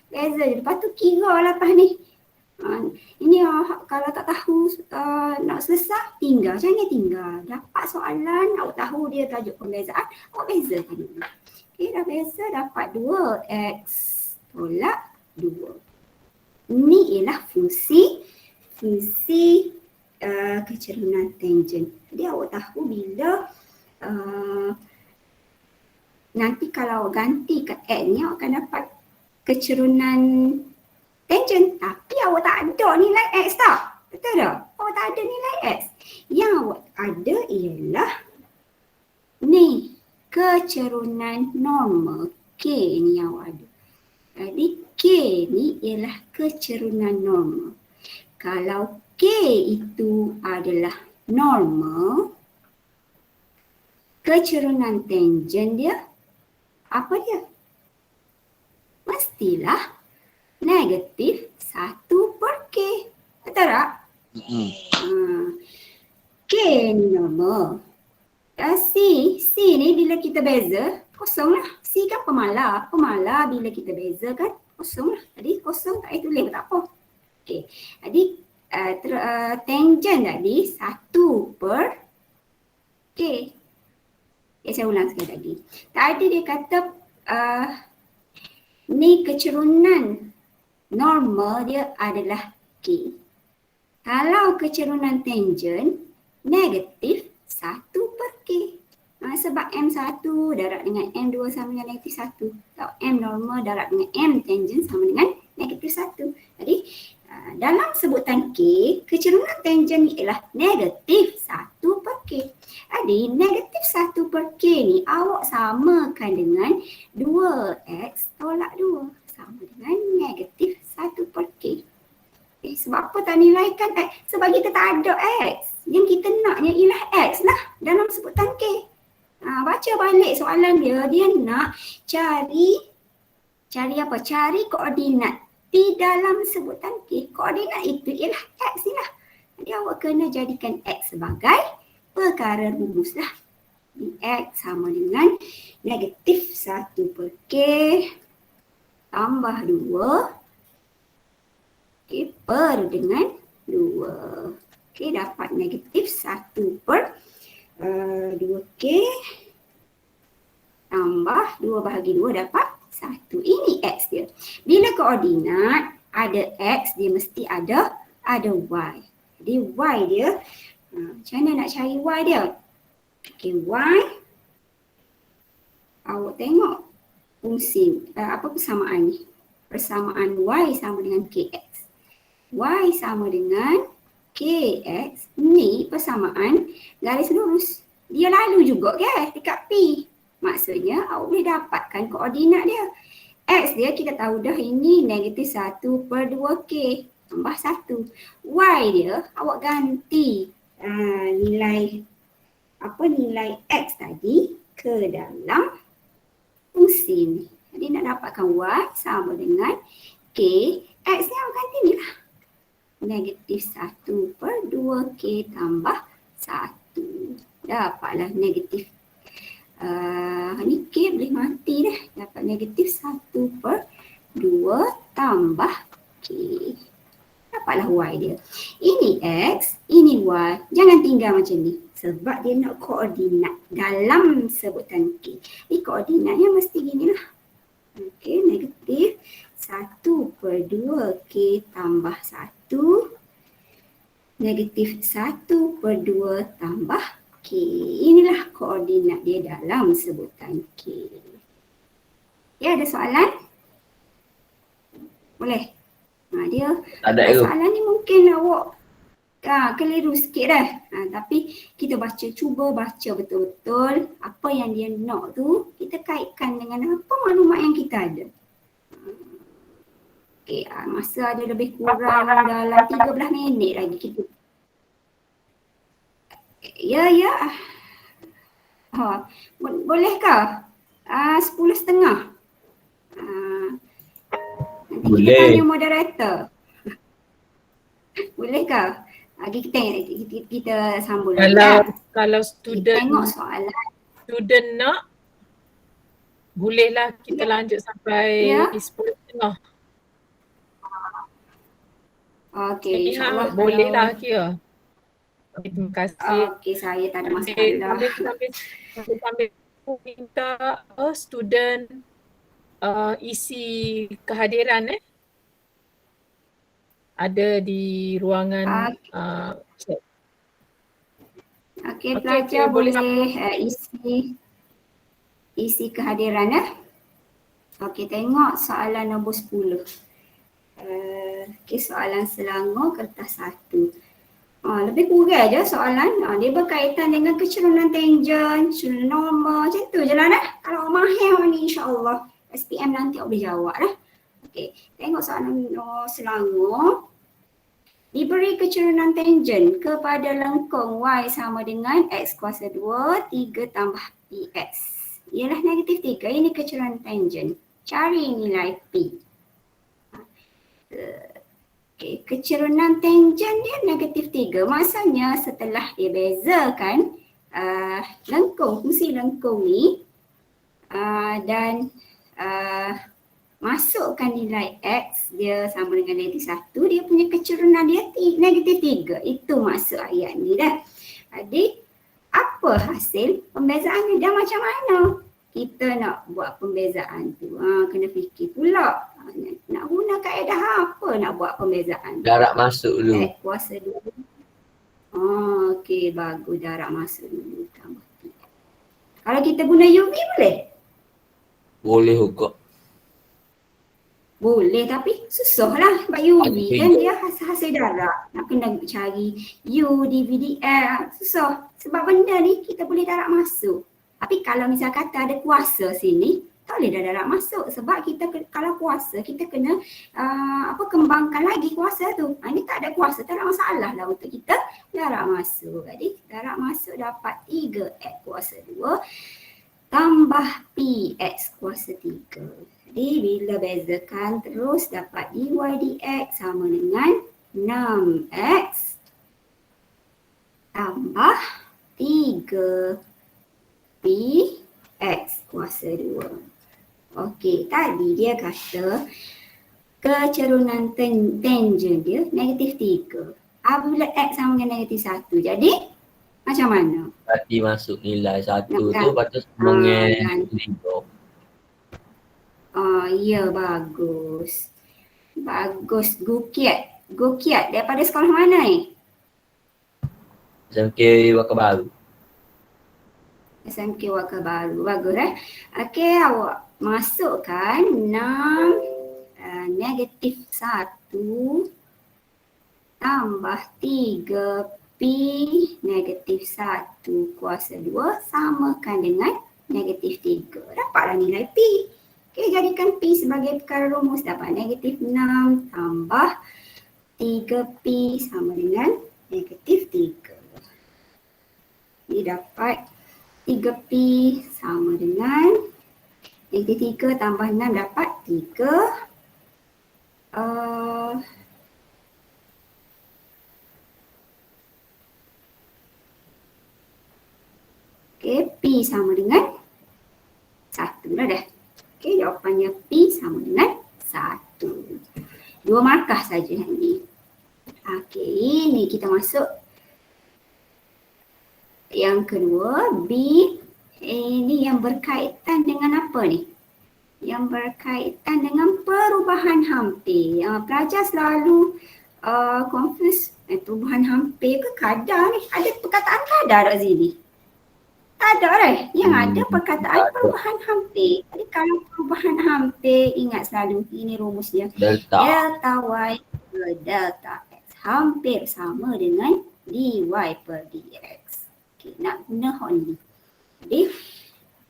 Beza je. Lepas tu kira lah lepas ni. Ini kalau tak tahu nak selesai, jangan tinggal. Dapat soalan, awak tahu dia tajuk pembezaan, awak bezakan dulu. Okay, dah beza dapat 2X tolak 2. Ini ialah fungsi kecerunan tangent. Jadi awak tahu bila nanti kalau awak ganti ke X ni, awak akan dapat kecerunan tangent. Tapi awak tak ada nilai X tak? Betul tak? Awak tak ada nilai X. Yang awak ada ialah ni, kecerunan norma K ni yang awak ada. Jadi K ni ialah kecerunan norma. Kalau K itu adalah norma, kecerunan tangent dia apa dia? Mestilah negatif 1/K. Betul tak? K ni norma. C ni bila kita beza, kosong lah. C kan pemalar. Pemalar bila kita beza kan kosong lah. Jadi kosong tak payah tulis pun tak apa. Okay. Jadi tangent tadi 1/K. Saya ulang sekali lagi. Tadi dia kata ni kecerunan norma dia adalah K. Kalau kecerunan tangent negatif 1/K. Sebab M1 darab dengan M2 sama dengan negatif 1. Atau M norma darab dengan M tangent sama dengan negatif 1. Jadi dalam sebutan K, kecerunan tangent ni ialah negatif 1/K. Jadi negatif 1/K ni awak samakan dengan 2X tolak 2. Sama dengan negatif 1/K. Sebab apa tak nilaikan X? Sebab kita tak ada X. Yang kita naknya ialah X lah dalam sebutan K. Baca balik soalan dia. Dia nak cari apa? Cari koordinat di dalam sebutan K. Koordinat itu ialah X ni lah. Jadi awak kena jadikan X sebagai perkara rumus lah. X sama dengan negatif 1/K tambah 2 Okey, per dengan 2. Okey, dapat negatif 1 per 2K tambah 2 bahagi 2 dapat 1. Ini X dia. Bila koordinat ada X, dia mesti ada Y. Jadi Y dia, macam mana nak cari Y dia? Okey, Y, awak tengok fungsi, apa persamaan ni? Persamaan Y sama dengan KX. Y sama dengan KX, ni persamaan garis lurus. Dia lalu juga ke dekat P. Maksudnya awak boleh dapatkan koordinat dia. X dia kita tahu dah ini negatif 1 per 2K tambah 1. Y dia awak ganti nilai X tadi ke dalam fungsi ni. Jadi nak dapatkan Y sama dengan K. X ni awak ganti ni lah. Negatif 1 per 2K tambah 1. Dapatlah negatif. Ni K boleh mati dah. Dapat negatif 1 per 2 tambah K. Dapatlah Y dia. Ini X, ini Y. Jangan tinggal macam ni. Sebab dia nak koordinat dalam sebutan K. Ni koordinatnya mesti gini lah. Okey, negatif 1 per 2K tambah 1. Negatif 1 per 2 tambah K. Inilah koordinat dia dalam sebutan K. Ya, ada soalan? Boleh? Dia Tak ada error. soalan ni mungkin awak keliru sikit dah. Tapi kita cuba baca betul-betul apa yang dia nak tu, kita kaitkan dengan apa maklumat yang kita ada. Okey, masa ada lebih kurang dalam 13 minit lagi kita. Ya. Bolehkah? 10.30. Nanti kita Boleh. tanya moderator. Bolehkah? Kita sambung lagi. Kalau Kita tengok student soalan. nak, bolehlah kita lanjut sampai Ya. 10.30. Okey, insyaAllah Bolehlah kira. Terima kasih. Okey, saya tak ada masalah. Sambil minta student isi kehadiran ada di ruangan chat. Okey, Okey, pelajar boleh boleh isi kehadiran Okey, tengok soalan nombor 10. Okey, soalan Selangor kertas 1. Lebih kurang je soalan. Dia berkaitan dengan kecerunan tangent, kecerunan normal, macam tu je lah dah. Kalau mahir ni insyaAllah SPM nanti boleh jawab dah. Okey, tengok soalan Selangor. Diberi kecerunan tangent kepada lengkung Y sama dengan X kuasa 2, 3 tambah PX. Ialah negatif 3. Ini kecerunan tangent. Cari nilai P. Okay, kecerunan tangent dia negatif 3. Maksudnya setelah dia bezakan fungsi lengkung ni dan masukkan nilai X dia sama dengan negatif 1, dia punya kecerunan dia negatif 3. Itu maksud ayat ni dah. Jadi apa hasil pembezaan ni dan macam mana kita nak buat pembezaan tu? Kena fikir pula. Nak guna kaedah apa nak buat pembezaan? Jarak masuk dulu. X kuasa 2. Okey, bagus, jarak masuk dulu tambah 3. Kalau kita guna UV boleh? Boleh juga. Boleh, tapi susah lah sebab UV Okey. kan dia hasil darab. Nak kena cari U, DVDL, susah. Sebab benda ni kita boleh darab masuk. Tapi kalau misal kata ada kuasa sini, tak boleh dah darab masuk. Sebab kita kalau kuasa kita kena kembangkan lagi kuasa tu. Ini tak ada kuasa, tak ada masalah lah untuk kita darab masuk. Jadi darab masuk dapat 3X kuasa 2 tambah PX kuasa 3. Jadi bila bezakan terus dapat dy dx sama dengan 6x tambah 3px kuasa 2. Okey, tadi dia kata kecerunan tangent dia negatif 3. Apabila X sama dengan negatif 1, jadi macam mana? Berarti masuk nilai 1 tu Nak- patut sama dengan dan- 5. Ya, bagus. Bagus, Gukiat daripada sekolah mana ni? SMK Wakar Baru. SMK Wakar Baru, bagus Okey, awak masukkan 6 negatif 1 tambah 3P negatif 1 kuasa 2 samakan dengan negatif 3. Dapatlah nilai P. Okey, jadikan P sebagai perkara rumus. Dapat negatif 6 tambah 3P sama dengan negatif 3. Ini dapat 3P sama dengan negatif 3 tambah 6 dapat 3. Okey, P sama dengan 1 dah. Okey, jawapannya P sama dengan 1. 2 markah saja ni. Okey, ini kita masuk yang kedua, B. Ini yang berkaitan dengan apa ni? Yang berkaitan dengan perubahan hampir. Pelajar selalu confuse perubahan hampir ke kadar ni. Ada perkataan kadar tak sini? Tak ada Yang ada perkataan perubahan hampir. Jadi kalau perubahan hampir, ingat selalu ini rumus dia. Delta. Delta Y per delta X hampir sama dengan dy per dx. Okay, nak guna hal ni. Jadi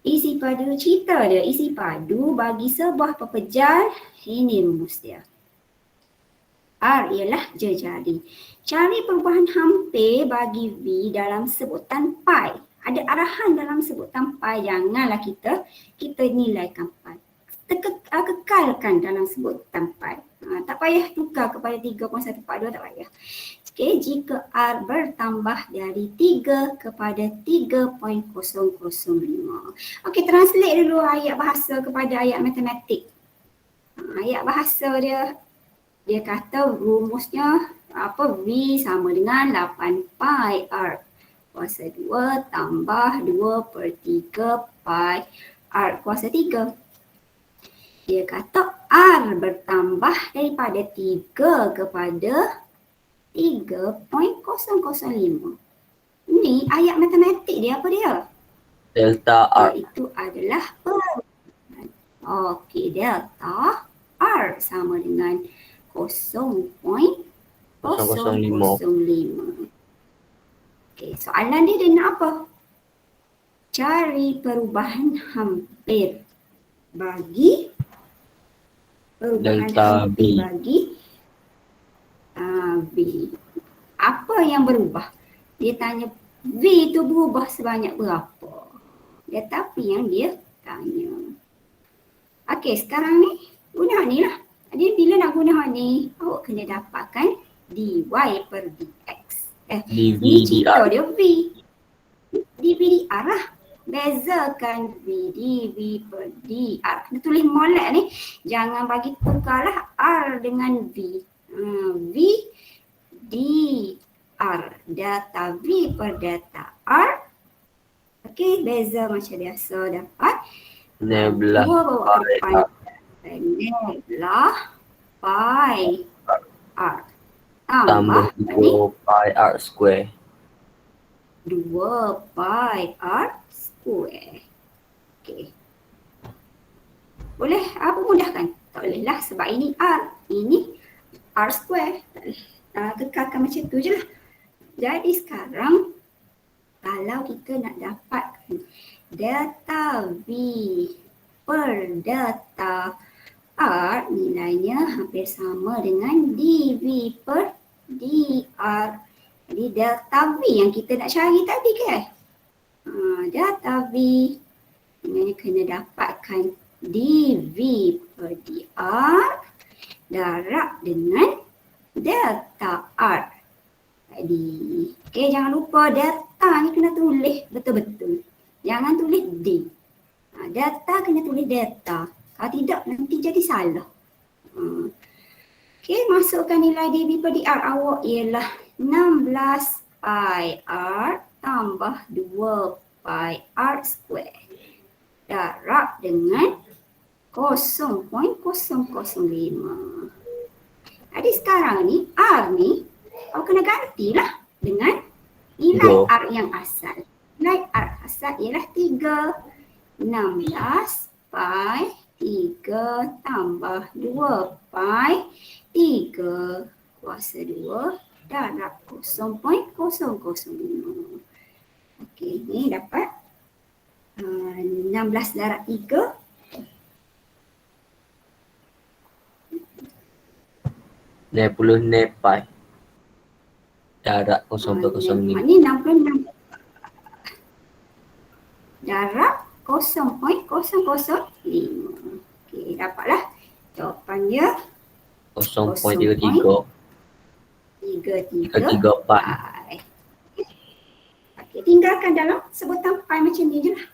isi padu, cerita dia isi padu bagi sebuah pepejal. Ini rumus dia. R ialah jejari. Cari perubahan hampir bagi V dalam sebutan pi. Ada arahan dalam sebutan pi, janganlah kita nilaikan pi. Kekalkan dalam sebutan pi. Tak payah tukar kepada 3.142, tak payah. Okay, jika R bertambah dari 3 kepada 3.005. Okay, translate dulu ayat bahasa kepada ayat matematik. Ayat bahasa dia kata rumusnya V sama dengan 8 pi R kuasa 2 tambah 2 per 3 pi R kuasa 3. Dia kata R bertambah daripada 3 kepada 3.005. Ini ayat matematik dia apa dia? Delta R. Itu adalah perubahan. Okey, delta R sama dengan 0.005. Okey, soalan dia nak apa? Cari perubahan hampir bagi Delta V. bagi V. Apa yang berubah? Dia tanya V itu berubah sebanyak berapa? Tetapi yang dia tanya. Okey, sekarang ni guna ni lah. Jadi bila nak guna ni, awak kena dapatkan dy per dx. dV Ni cerita dr. dia V. dV dr lah. Bezakan V dV per dr. Kena tulis molek ni. Jangan bagi tukarlah R dengan V. V dr. Delta V per delta R. Okey, beza macam biasa dapat. 16 2 bawa ke pi depan. Neblah pi R. tambah Tambah 2 pi R square. 2 pi R square. Okey. Boleh apa mudahkan? Tak boleh lah sebab ini R. Ini R square. Tak boleh. Kekalkan macam tu je lah. Jadi sekarang kalau kita nak dapatkan delta V per delta R nilainya hampir sama dengan dV per dr. Jadi delta V yang kita nak cari tadi kan? Delta V nilainya kena dapatkan dV per dr darab dengan delta R tadi. Okay, jangan lupa delta ni kena tulis betul-betul. Jangan tulis D. Delta kena tulis delta. Kalau tidak nanti jadi salah. Okey, masukkan nilai dV per dr awak ialah 16 pi r tambah 2 pi r square. Darab dengan 0.005. Jadi sekarang ni R ni awak kena gantilah dengan nilai Tiga. R yang asal. Nilai R asal ialah 3. 16 pi 3 tambah 2 pi 3 kuasa 2 darab 0.005. Okey, ni dapat 16 darab 3 60 pi. Darab 0.05. Ni 66 darab 0.005. Okey, dapatlah jawapan dia 0.33. 33 34. pi. Okey, tinggalkan dalam sebutan pi macam ni je lah.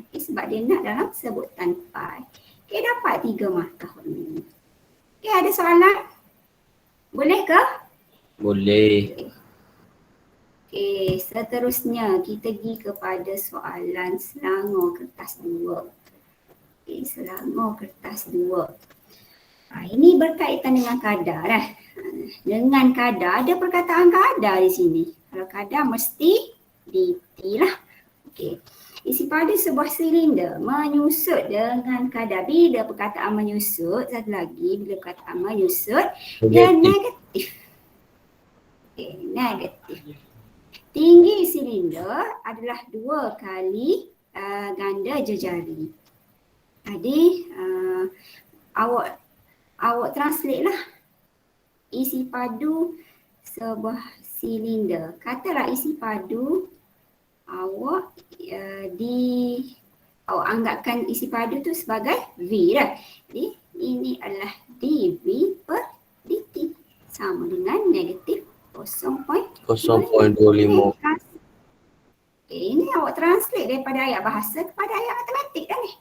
Okay, sebab dia nak dalam sebutan pi. Okey, dapat 3 markah ni. Okey, ada soalan? Boleh ke? Boleh. Okey, seterusnya kita pergi kepada soalan Selangor kertas 2. Okey, Selangor kertas 2. Ini berkaitan dengan kadar . Dengan kadar, ada perkataan kadar di sini. Kalau kadar mesti dt lah. Okey. Isi pada sebuah silinder menyusut dengan kadar. Bila perkataan menyusut, satu lagi bila perkataan menyusut, dia negatif. Okey, negatif. Tinggi silinder adalah 2 kali ganda jejari. Jadi awak translate lah isi padu sebuah silinder. Katalah isi padu awak awak anggapkan isi padu tu sebagai V dah. Jadi ini adalah dV per dt sama dengan negatif 0.25. Ini awak translate daripada ayat bahasa kepada ayat matematik dah ni.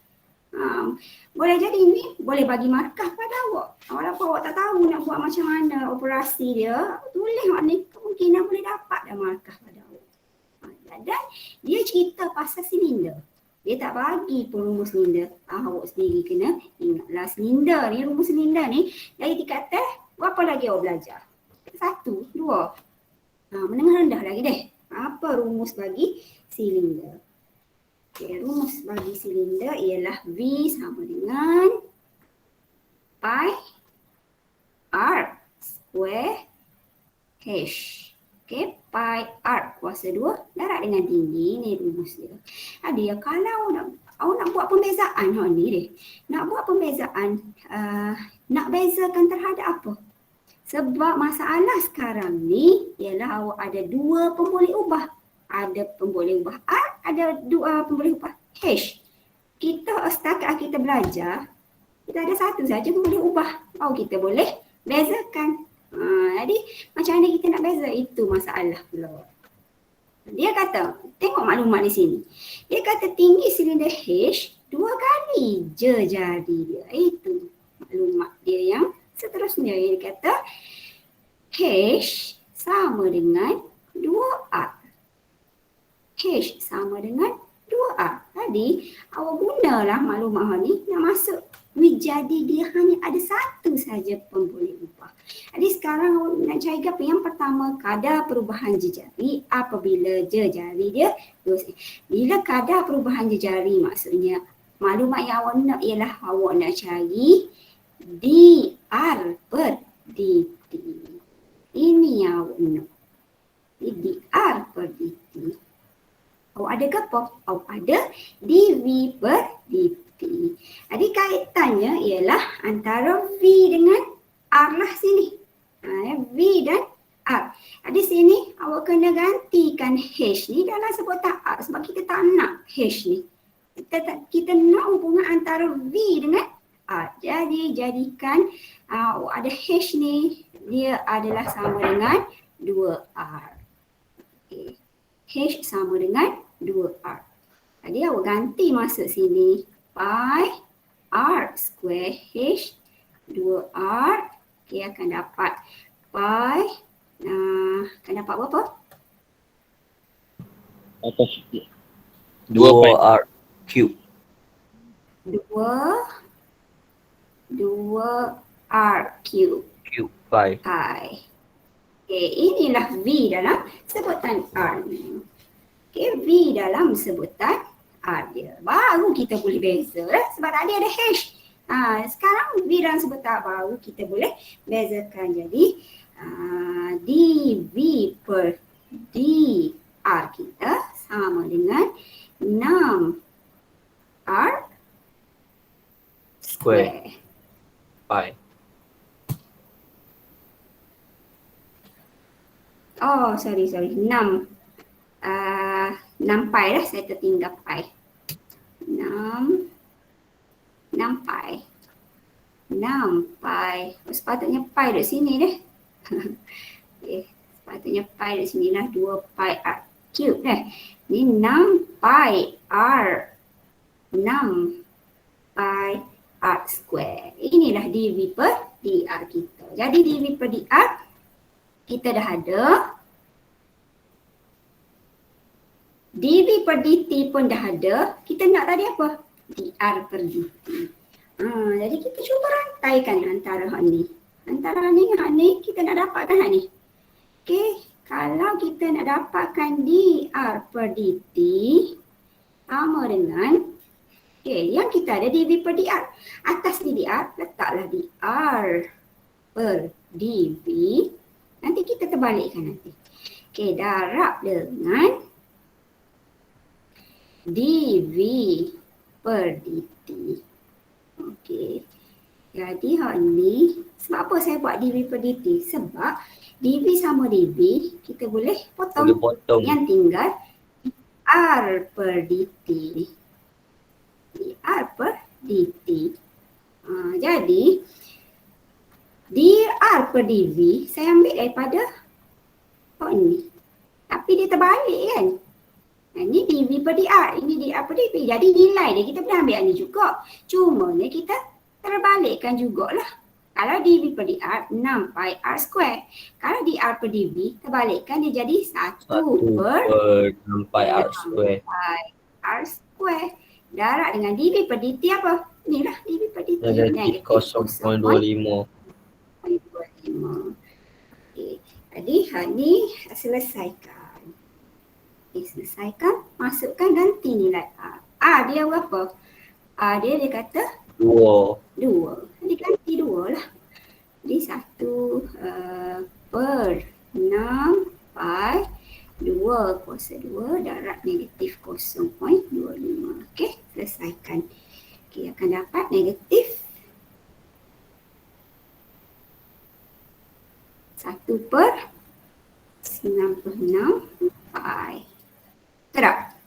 Boleh jadi ni boleh bagi markah pada awak. Walaupun awak tak tahu nak buat macam mana operasi dia, tulis awak ni kemungkinan boleh dapat dah markah pada awak. Dan dia cerita pasal silinder. Dia tak bagi pun rumus silinder. Awak sendiri kena ingatlah silinder ni, rumus silinder ni dari tingkat teh berapa lagi awak belajar? 1, 2. Menengah rendah lagi deh. Apa rumus bagi silinder? Okay, rumus bagi silinder ialah V sama dengan pi r square H. Okay, pi r kuasa 2 darab dengan tinggi, ni rumus dia. Jadi kalau awak nak buat pembezaan ni deh. Nak buat pembezaan, nak bezakan terhadap apa? Sebab masalah sekarang ni ialah awak ada 2 pemboleh ubah. Ada pemboleh ubah R, ada 2 pemboleh ubah H. Setakat kita belajar, kita ada 1 saja pemboleh ubah. Kita boleh bezakan. Jadi macam mana kita nak beza? Itu masalah pula. Dia kata, tengok maklumat di sini. Dia kata tinggi silinder H 2 kali jejari dia. Itu maklumat dia yang seterusnya. Dia kata H sama dengan 2R. H sama dengan 2R. Jadi awak gunalah maklumat ni nak masuk. Jadi dia hanya ada 1 saja pemboleh ubah. Jadi sekarang awak nak cari apa? Yang pertama, kadar perubahan jejari apabila jejari dia 2. Bila kadar perubahan jejari, maksudnya maklumat yang awak nak ialah awak nak cari dr per dt. Ini yang awak nak. dr per dt. Awak ada ke apa? Awak ada dv per dt. Jadi kaitannya ialah antara v dengan r lah sini. V dan r. Jadi sini awak kena gantikan h ni dalam sebutan r sebab kita tak nak h ni. Kita nak hubungan antara v dengan r. Jadi jadikan ada h ni, dia adalah sama dengan 2r. Okay. H sama dengan 2R. Jadi awak ganti masuk sini. Pi R square H 2R Okey, akan dapat pi. Akan dapat berapa? Atas 2R cube. 2R cube Cube pi. pi. Okey, inilah V dalam sebutan R ni. Okey, V dalam sebutan R dia. Baru kita boleh beza sebab tadi ada hash. Sekarang V dalam sebutan R baru kita boleh bezakan. Jadi dV per dR kita sama dengan 6R square. Pi. Oh, sorry. 6 pi dah, saya tertinggal pi. 6 pi. Oh, sepatutnya pi duduk sini deh. Okay, sepatutnya pi duduk sini lah, 2 pi R cube deh. Ni 6 pi R. 6 pi R square. Inilah dV per dR kita. Jadi dV per dR kita dah ada. dV per dt pun dah ada. Kita nak tadi apa? dR per dt. Jadi kita cuba rantaikan antara hak ni. Antara hak ni dengan hak ni kita nak dapatkan hak ni. Okey, kalau kita nak dapatkan dR per dt sama dengan yang kita ada dV per dR. Atas dr letaklah dR per dV. Nanti kita terbalikkan nanti. Okey, darab dengan dV per dt. Okey. Jadi hak ni, sebab apa saya buat dV per dt? Sebab dV sama dV, kita boleh potong. Boleh potong. Yang tinggal R per dt ni. dR per dt. Jadi dR per dV saya ambil daripada hak ni. Tapi dia terbalik kan? Ini dV per dR, ini dR per dV. Jadi nilai dia kita boleh ambil ni juga. Cuma ni kita terbalikkan jugalah. Kalau dV per dR 6 pi R square. Kalau dR per dV terbalikkan dia jadi 1 per 6 pi R square. pi R square. Darab dengan dV per dt apa? Inilah dV per dt. Negatif 0.25. 0.25. Okey. Jadi hal ni selesaikan. Selesaikan, masukkan ganti nilai R. R dia berapa? R dia kata 2. 2. Jadi ganti 2 lah. Jadi 1 per 6 pi 2 kuasa 2 darab negatif 0.25. Okey, selesaikan. Okey, akan dapat negatif 1 per 96 pi. Tak?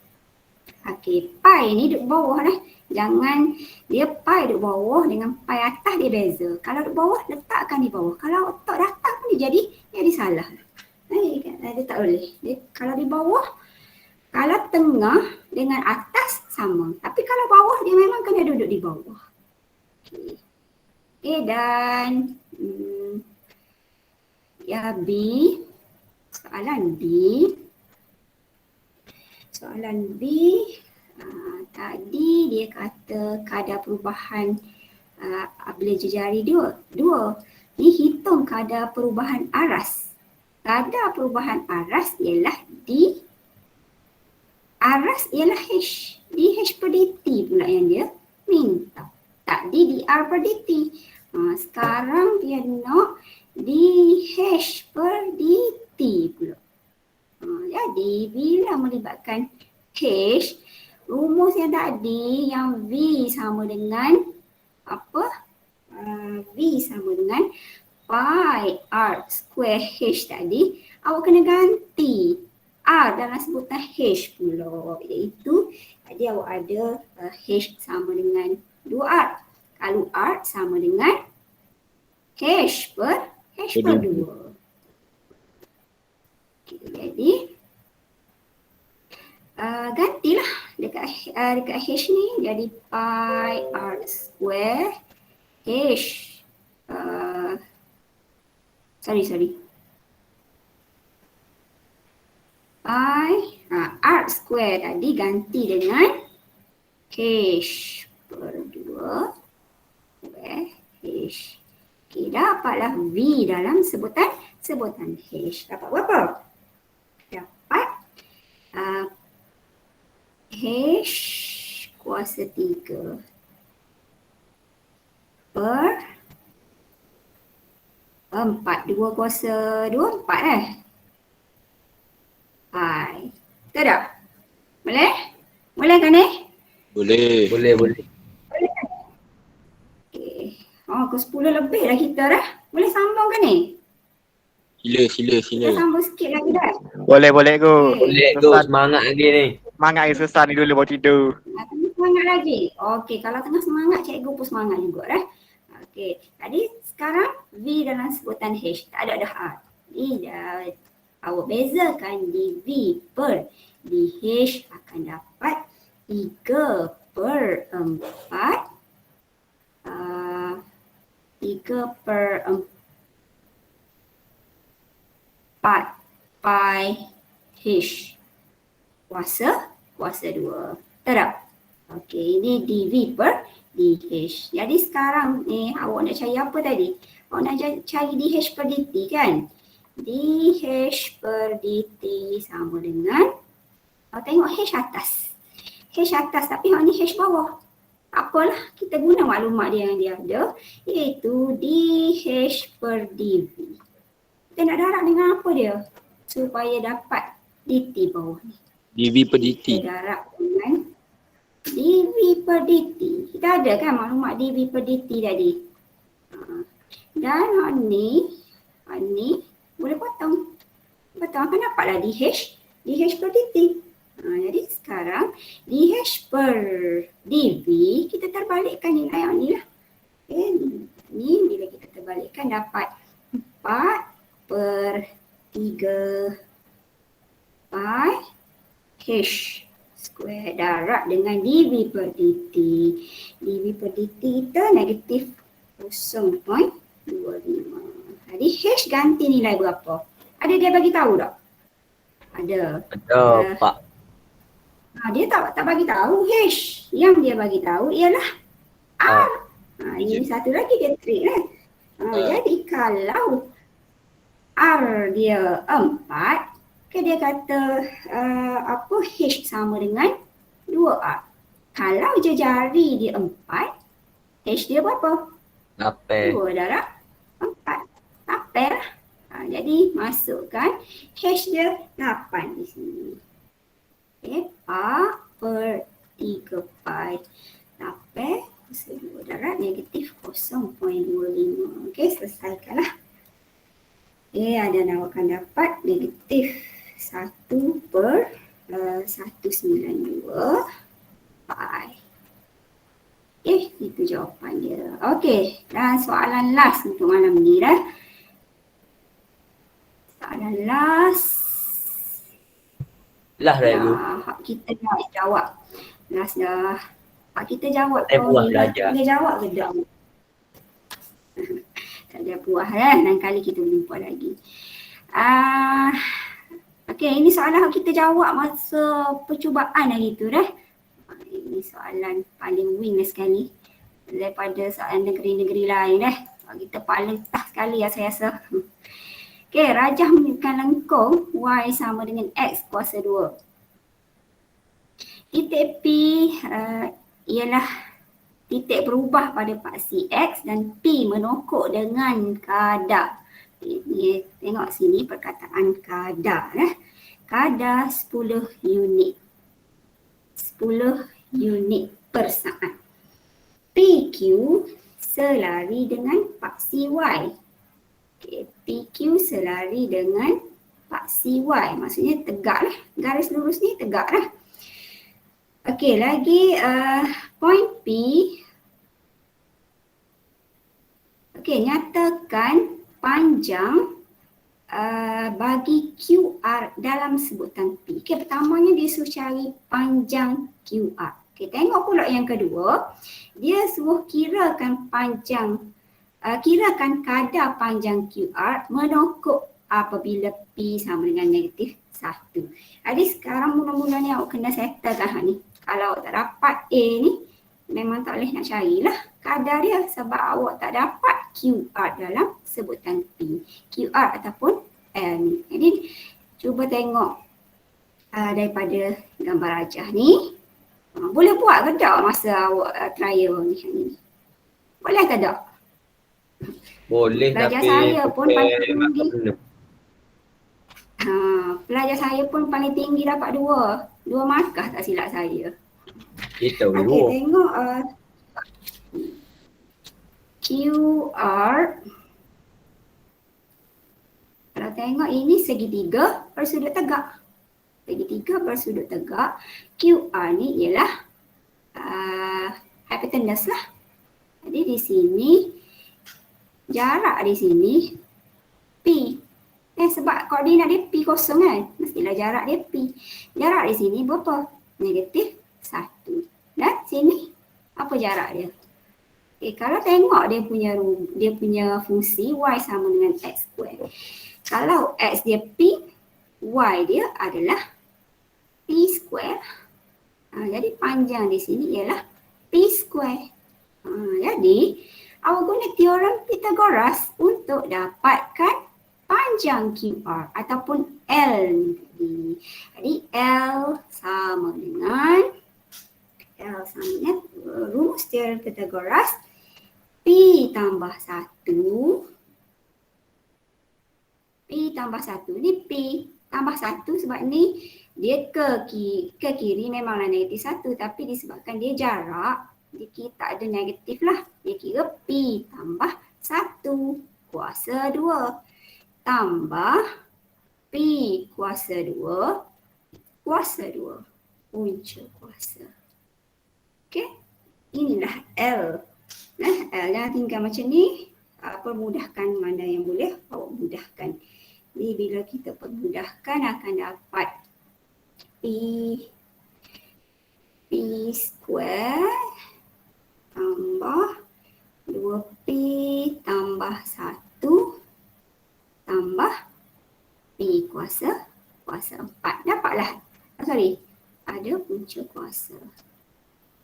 Okey, pi ni duduk bawah dah. Jangan dia pi duduk bawah dengan pi atas dia beza. Kalau duduk bawah, letakkan di bawah. Kalau tak datang pun dia jadi salah. Dia tak boleh. Dia, kalau di bawah, kalau tengah dengan atas sama. Tapi kalau bawah, dia memang kena duduk di bawah. Okey. Dan B. Soalan B tadi dia kata kadar perubahan bila jejari dua. Ni hitung kadar perubahan aras. Kadar perubahan aras ialah D. Aras ialah H. dH per dt pula yang dia minta. Tadi dR per dt. Sekarang dia nak dH per dt pula. Jadi bila melibatkan H, rumus yang tadi yang V sama dengan apa? V sama dengan pi R square H tadi, awak kena ganti R dalam sebutan H pula. Iaitu tadi awak ada H sama dengan 2R. Kalau R sama dengan H per 2. Okay, jadi gantilah dekat H ni jadi pi R square H Sorry. Pi, R square tadi ganti dengan H per 2 square H. Okay, dapatlah V dalam sebutan H. Dapat berapa? Dapat H kuasa 3 per 4. 2 kuasa 2, 4 Pi. Betul tak? Boleh? Boleh kan Boleh. Boleh. Okay. Pukul 10 lebih dah kita dah. Boleh sambung kan ni? Sila. Kita sambung sikit lagi dah. Boleh go. Okay. Boleh tu, semangat lagi ni. Semangat ni susah ni dulu baru tidur. Tengah semangat lagi. Okey, kalau tengah semangat cikgu pun semangat juga dah. Okey, tadi sekarang V dalam sebutan H. Tak ada dah R. Ni dah awak bezakan dV per dH akan dapat 3 per 4 3 per 4 pi H kuasa 2. Betul tak? Okey, ini dV per dH. Jadi sekarang ni awak nak cari apa tadi? Awak nak cari dH per dt kan? dH per dt sama dengan, awak tengok H atas. H atas tapi ni H bawah. Apalah, kita guna maklumat dia yang dia ada, iaitu dH per dV. Kita nak darab dengan apa dia? Supaya dapat dt bawah ni. dV per dt. Kita darab dengan dV per dt. Kita ada kan maklumat dV per dt tadi. Dan hak ni boleh potong. Akan dapatlah dH per dt. Jadi sekarang dH per dV kita terbalikkan nilai yang ni lah. Ni bila kita terbalikkan dapat 4 per 3 pi H square darab dengan dV per dt. dV per dt kita negatif 0.25. Jadi H ganti nilai berapa? Ada dia bagi tahu tak? Ada. Ada, Pak. Dia tak bagi tahu H. Yang dia bagi tahu ialah R. Ini satu lagi dia trik kan. Jadi kalau R dia 4, dia kata H sama dengan 2R. Kalau je jari dia 4, H dia berapa? 8. 2 darab 4. 8 lah. Jadi masukkan H dia 8 di sini. Okay, 4 per 3 pi 8 kuasa 2 darab negatif 0.25. Okey, selesaikanlah. Ada awak akan dapat negatif 1 per 192 pi. Itu jawapan dia. Okey, dan soalan last untuk malam ni dah. Soalan last. Lah dah ibu. Hak kita nak jawab. Last dah. Hak kita jawab. Saya puas belajar. Kita jawab ke tak? Tak ada puas kan? Lain kali kita jumpa lagi. Okey, ini soalan hak kita jawab masa percubaan hari tu dah. Ini soalan paling win sekali daripada soalan negeri-negeri lain dah. Kita paling tough sekali saya rasa. Okey, rajah menunjukkan lengkung Y sama dengan X kuasa 2. Titik P ialah titik berubah pada paksi X dan P menokok dengan kadar. Tengok sini perkataan kadar. Kadar 10 unit. 10 unit per saat. PQ selari dengan paksi Y. Okay, PQ selari dengan paksi Y. Maksudnya tegak lah. Garis lurus ni tegak lah. Okey, lagi point P. Okey, nyatakan panjang bagi QR dalam sebutan P. Okey, pertamanya dia suruh cari panjang QR. Okey, tengok pula yang kedua. Dia suruh kirakan panjang kirakan kadar panjang QR menokok apabila P sama dengan negatif 1. Jadi sekarang mula-mula ni awak kena settlekan hal ni. Kalau awak tak dapat A ni, memang tak boleh nak carilah kadar dia sebab awak tak dapat QR dalam sebutan P. QR ataupun L ni. Jadi cuba tengok daripada gambar rajah ni. Boleh buat ke tak masa awak trial ni? Boleh ke tak? Boleh Pelajar tapi saya pun pakai paling tinggi. markah penuh. Pelajar saya pun paling tinggi dapat 2 markah tak silap saya. Kita Okey, wiwo. tengok QR. Kalau tengok ini segitiga bersudut tegak. Segitiga bersudut tegak. QR ni ialah hypotenuse lah. Jadi di sini jarak di sini P. Sebab koordinat dia P kosong kan. Mestilah jarak dia P. Jarak di sini berapa? Negatif 1. Dan sini apa jarak dia? Kalau tengok dia punya fungsi y sama dengan x square. Kalau x dia P, y dia adalah P square. Jadi panjang di sini ialah P square. Jadi awak guna teorem Pythagoras untuk dapatkan panjang QR ataupun L ni tadi. Jadi L sama dengan rumus teorem Pythagoras P tambah 1. P tambah 1 ni P tambah 1 sebab ni dia ke kiri memanglah negatif 1 tapi disebabkan dia jarak dia kira tak ada negatif lah. Dia kira P tambah 1 kuasa 2 tambah P kuasa 2 kuasa 2 punca kuasa. Okey, inilah L. L yang tinggal macam ni. Permudahkan mana yang boleh awak mudahkan. Jadi bila kita permudahkan akan dapat P square tambah 2P tambah 1 tambah P kuasa 4. Dapatlah, ada punca kuasa.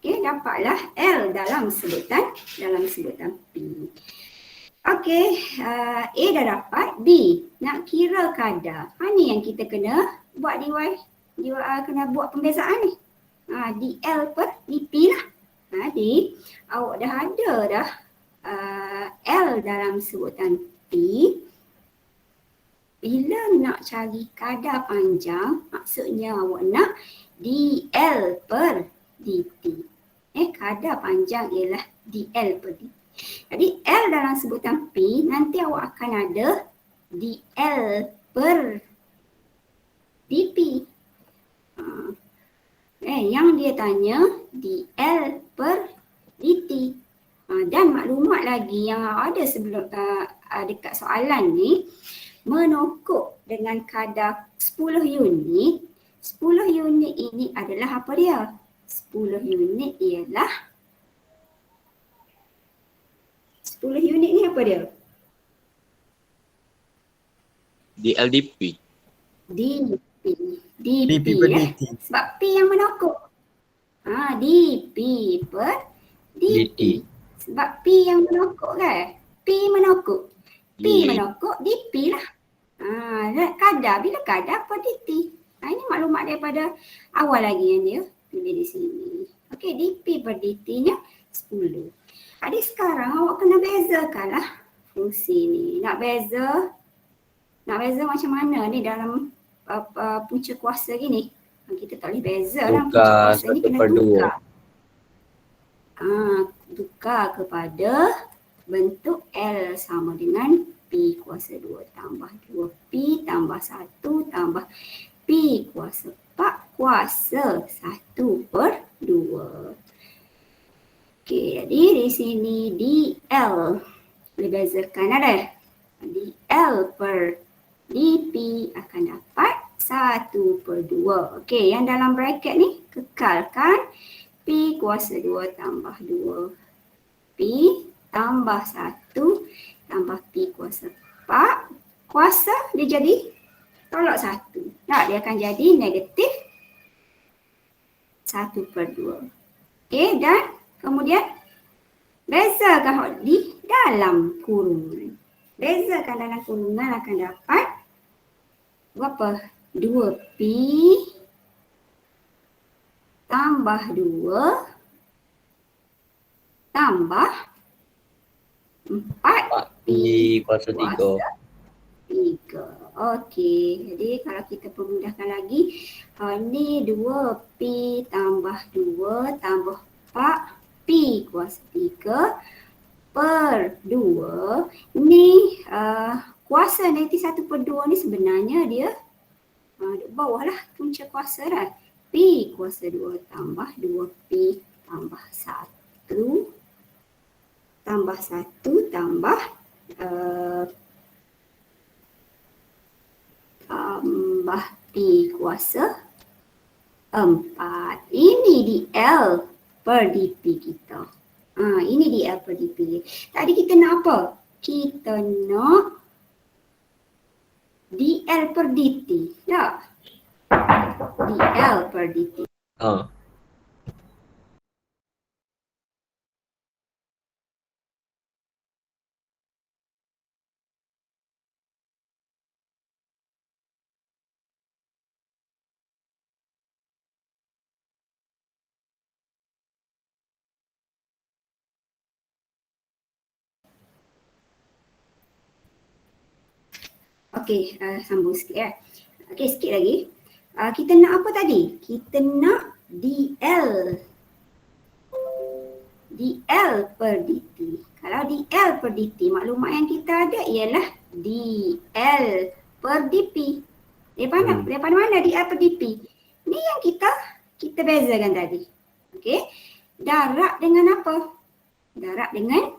Okey, dapatlah L dalam sebutan P. Okey, A dah dapat. B, nak kira kadar. Ni yang kita kena buat kena buat pembezaan ni. DL per DP lah. Jadi awak dah ada dah L dalam sebutan P. Bila nak cari kadar panjang, maksudnya awak nak DL per DT. Kadar panjang ialah DL per DT. Jadi L dalam sebutan P, nanti awak akan ada DL per DP. Yang dia tanya DL per DT. Dan maklumat lagi yang ada sebelum dekat soalan ni, menokok dengan kadar 10 unit. 10 unit ini adalah apa dia? 10 unit ialah 10 unit ni apa dia? DLDP. DP per DT. Sebab P yang menokok. DP per DT. Sebab P yang menokok kan? P menokok. P menokok DP lah. Kadar, bila kadar per DT. Ini maklumat daripada awal lagi yang dia tulis di sini. Okey, DP per DT nya 10. Jadi sekarang awak kena bezakan lah fungsi ni. Nak beza macam mana ni dalam punca kuasa gini. Kita tak boleh beza lah punca kuasa ni, kena tukar. Tukar kepada bentuk L sama dengan P kuasa 2 tambah 2P tambah 1 tambah P kuasa 4 kuasa 1 per 2. Okey, jadi di sini DL boleh bezakan ada. DL per DP akan dapat 1 per 2. Okey, yang dalam bracket ni kekalkan P kuasa 2 tambah 2P tambah 1 tambah P kuasa 4. Kuasa dia jadi tolak 1. Tak, dia akan jadi negatif 1/2. Okey, dan kemudian bezakan di dalam kurungan. Bezakan dalam kurungan akan dapat berapa? 2P tambah 2 tambah 4P kuasa 3. 3. Okey, jadi kalau kita permudahkan lagi, ni 2P tambah 2 tambah 4P kuasa 3 per 2. Ni kuasa negatif 1/2 ni sebenarnya dia duduk bawah lah punca kuasa dah. P kuasa 2 tambah 2P tambah 1 tambah 1 tambah tambah P kuasa 4. Ini di L per dP kita. Ini di L per dP. Tadi kita nak apa? Kita nak dL per dt. Tak? dL per dt. Okey, sambung sikit ya. Okey, sikit lagi. Kita nak apa tadi? Kita nak dL. dL per dt. Kalau dL per dt, maklumat yang kita ada ialah dL per dP. Daripada mana dL per dP? Ni yang kita bezakan tadi. Okey. Darab dengan apa? Darab dengan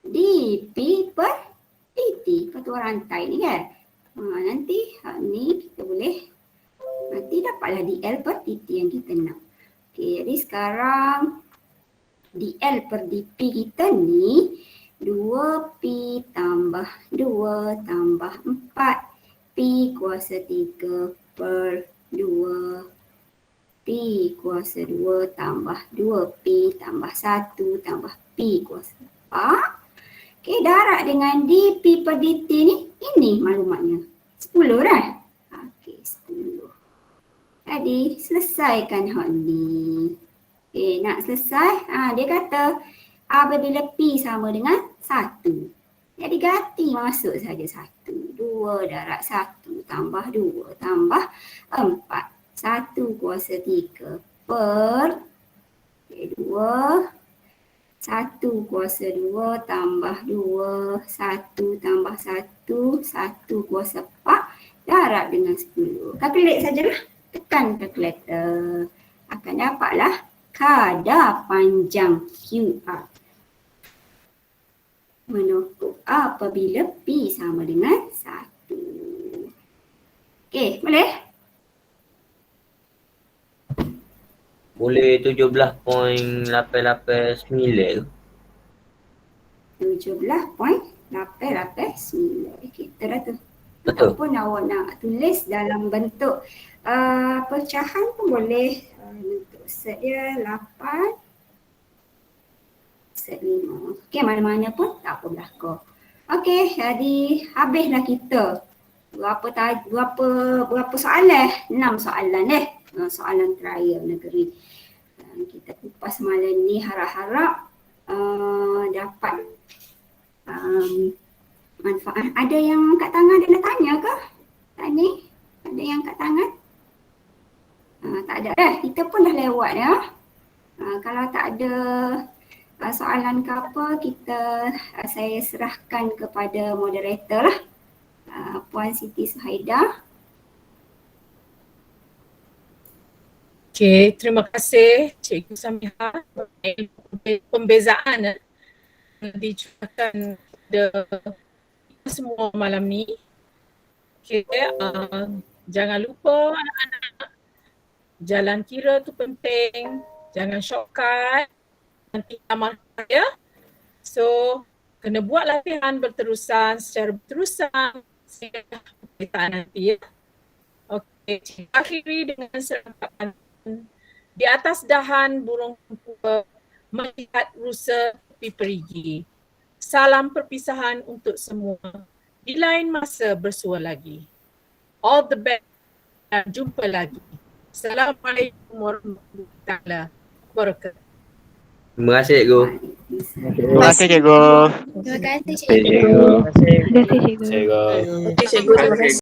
dP per dt, pertuaran rantai ni kan. Nanti ni kita boleh nanti dapatlah dL per dt yang kita nak. Okey, jadi sekarang dL per dP kita ni 2P tambah 2 tambah 4P kuasa 3 per 2P kuasa 2 tambah 2P tambah 1 tambah P kuasa 4. Okey, darab dengan dP per dt ni, ini maklumatnya. 10 dah. Okey, 10. Jadi, selesaikan hal ni. Okey, nak selesai, dia kata apabila P sama dengan 1. Jadi, ganti masuk saja 1. 2 darab 1 tambah 2 tambah 4. 1 kuasa 3 per 2. 1 kuasa 2 tambah 2, 1 tambah 1, 1 kuasa 4 darab dengan 10. Kalkulate sajalah. Tekan kalkulator. Akan dapatlah kadar panjang QR menukuk apabila P sama dengan 1. Okey, boleh? Boleh 17.889 tu. 17.889. Kita dah tu. Betul. Ataupun awak nak tulis dalam bentuk pecahan pun boleh. Bentuk set dia 8, set 5. Okey, mana-mana pun tak apa berlaku. Okey, jadi habislah kita. Berapa soalan? 6 soalan soalan trial negeri. Kita kupas malam ni, harap-harap dapat manfaat. Ada yang angkat tangan, ada nak tanya ke? Tadi ada yang angkat tangan? Tak ada dah, kita pun dah lewat ya. Kalau tak ada soalan ke apa, saya serahkan kepada moderator lah, Puan Siti Suhaidah. Okey, terima kasih Cikgu Samiha pembezaan dicubakan kepada semua malam ni. Okey, jangan lupa anak-anak, jalan kira tu penting, jangan shortcut, nanti amalkan ya. So kena buat latihan berterusan secara berterusan sehingga pemberitaan nanti ya. Okey, cikgu akhiri dengan serampakan. Di atas dahan burung kempua melihat rusa tepi perigi. Salam perpisahan untuk semua. Di lain masa bersua lagi. All the best dan jumpa lagi. Assalamualaikum warahmatullahi wabarakatuh. Terima kasih cikgu. Terima kasih cikgu. Terima kasih Terima kasih cikgu. cikgu. Terima kasih cikgu. Okey cikgu, terima kasih.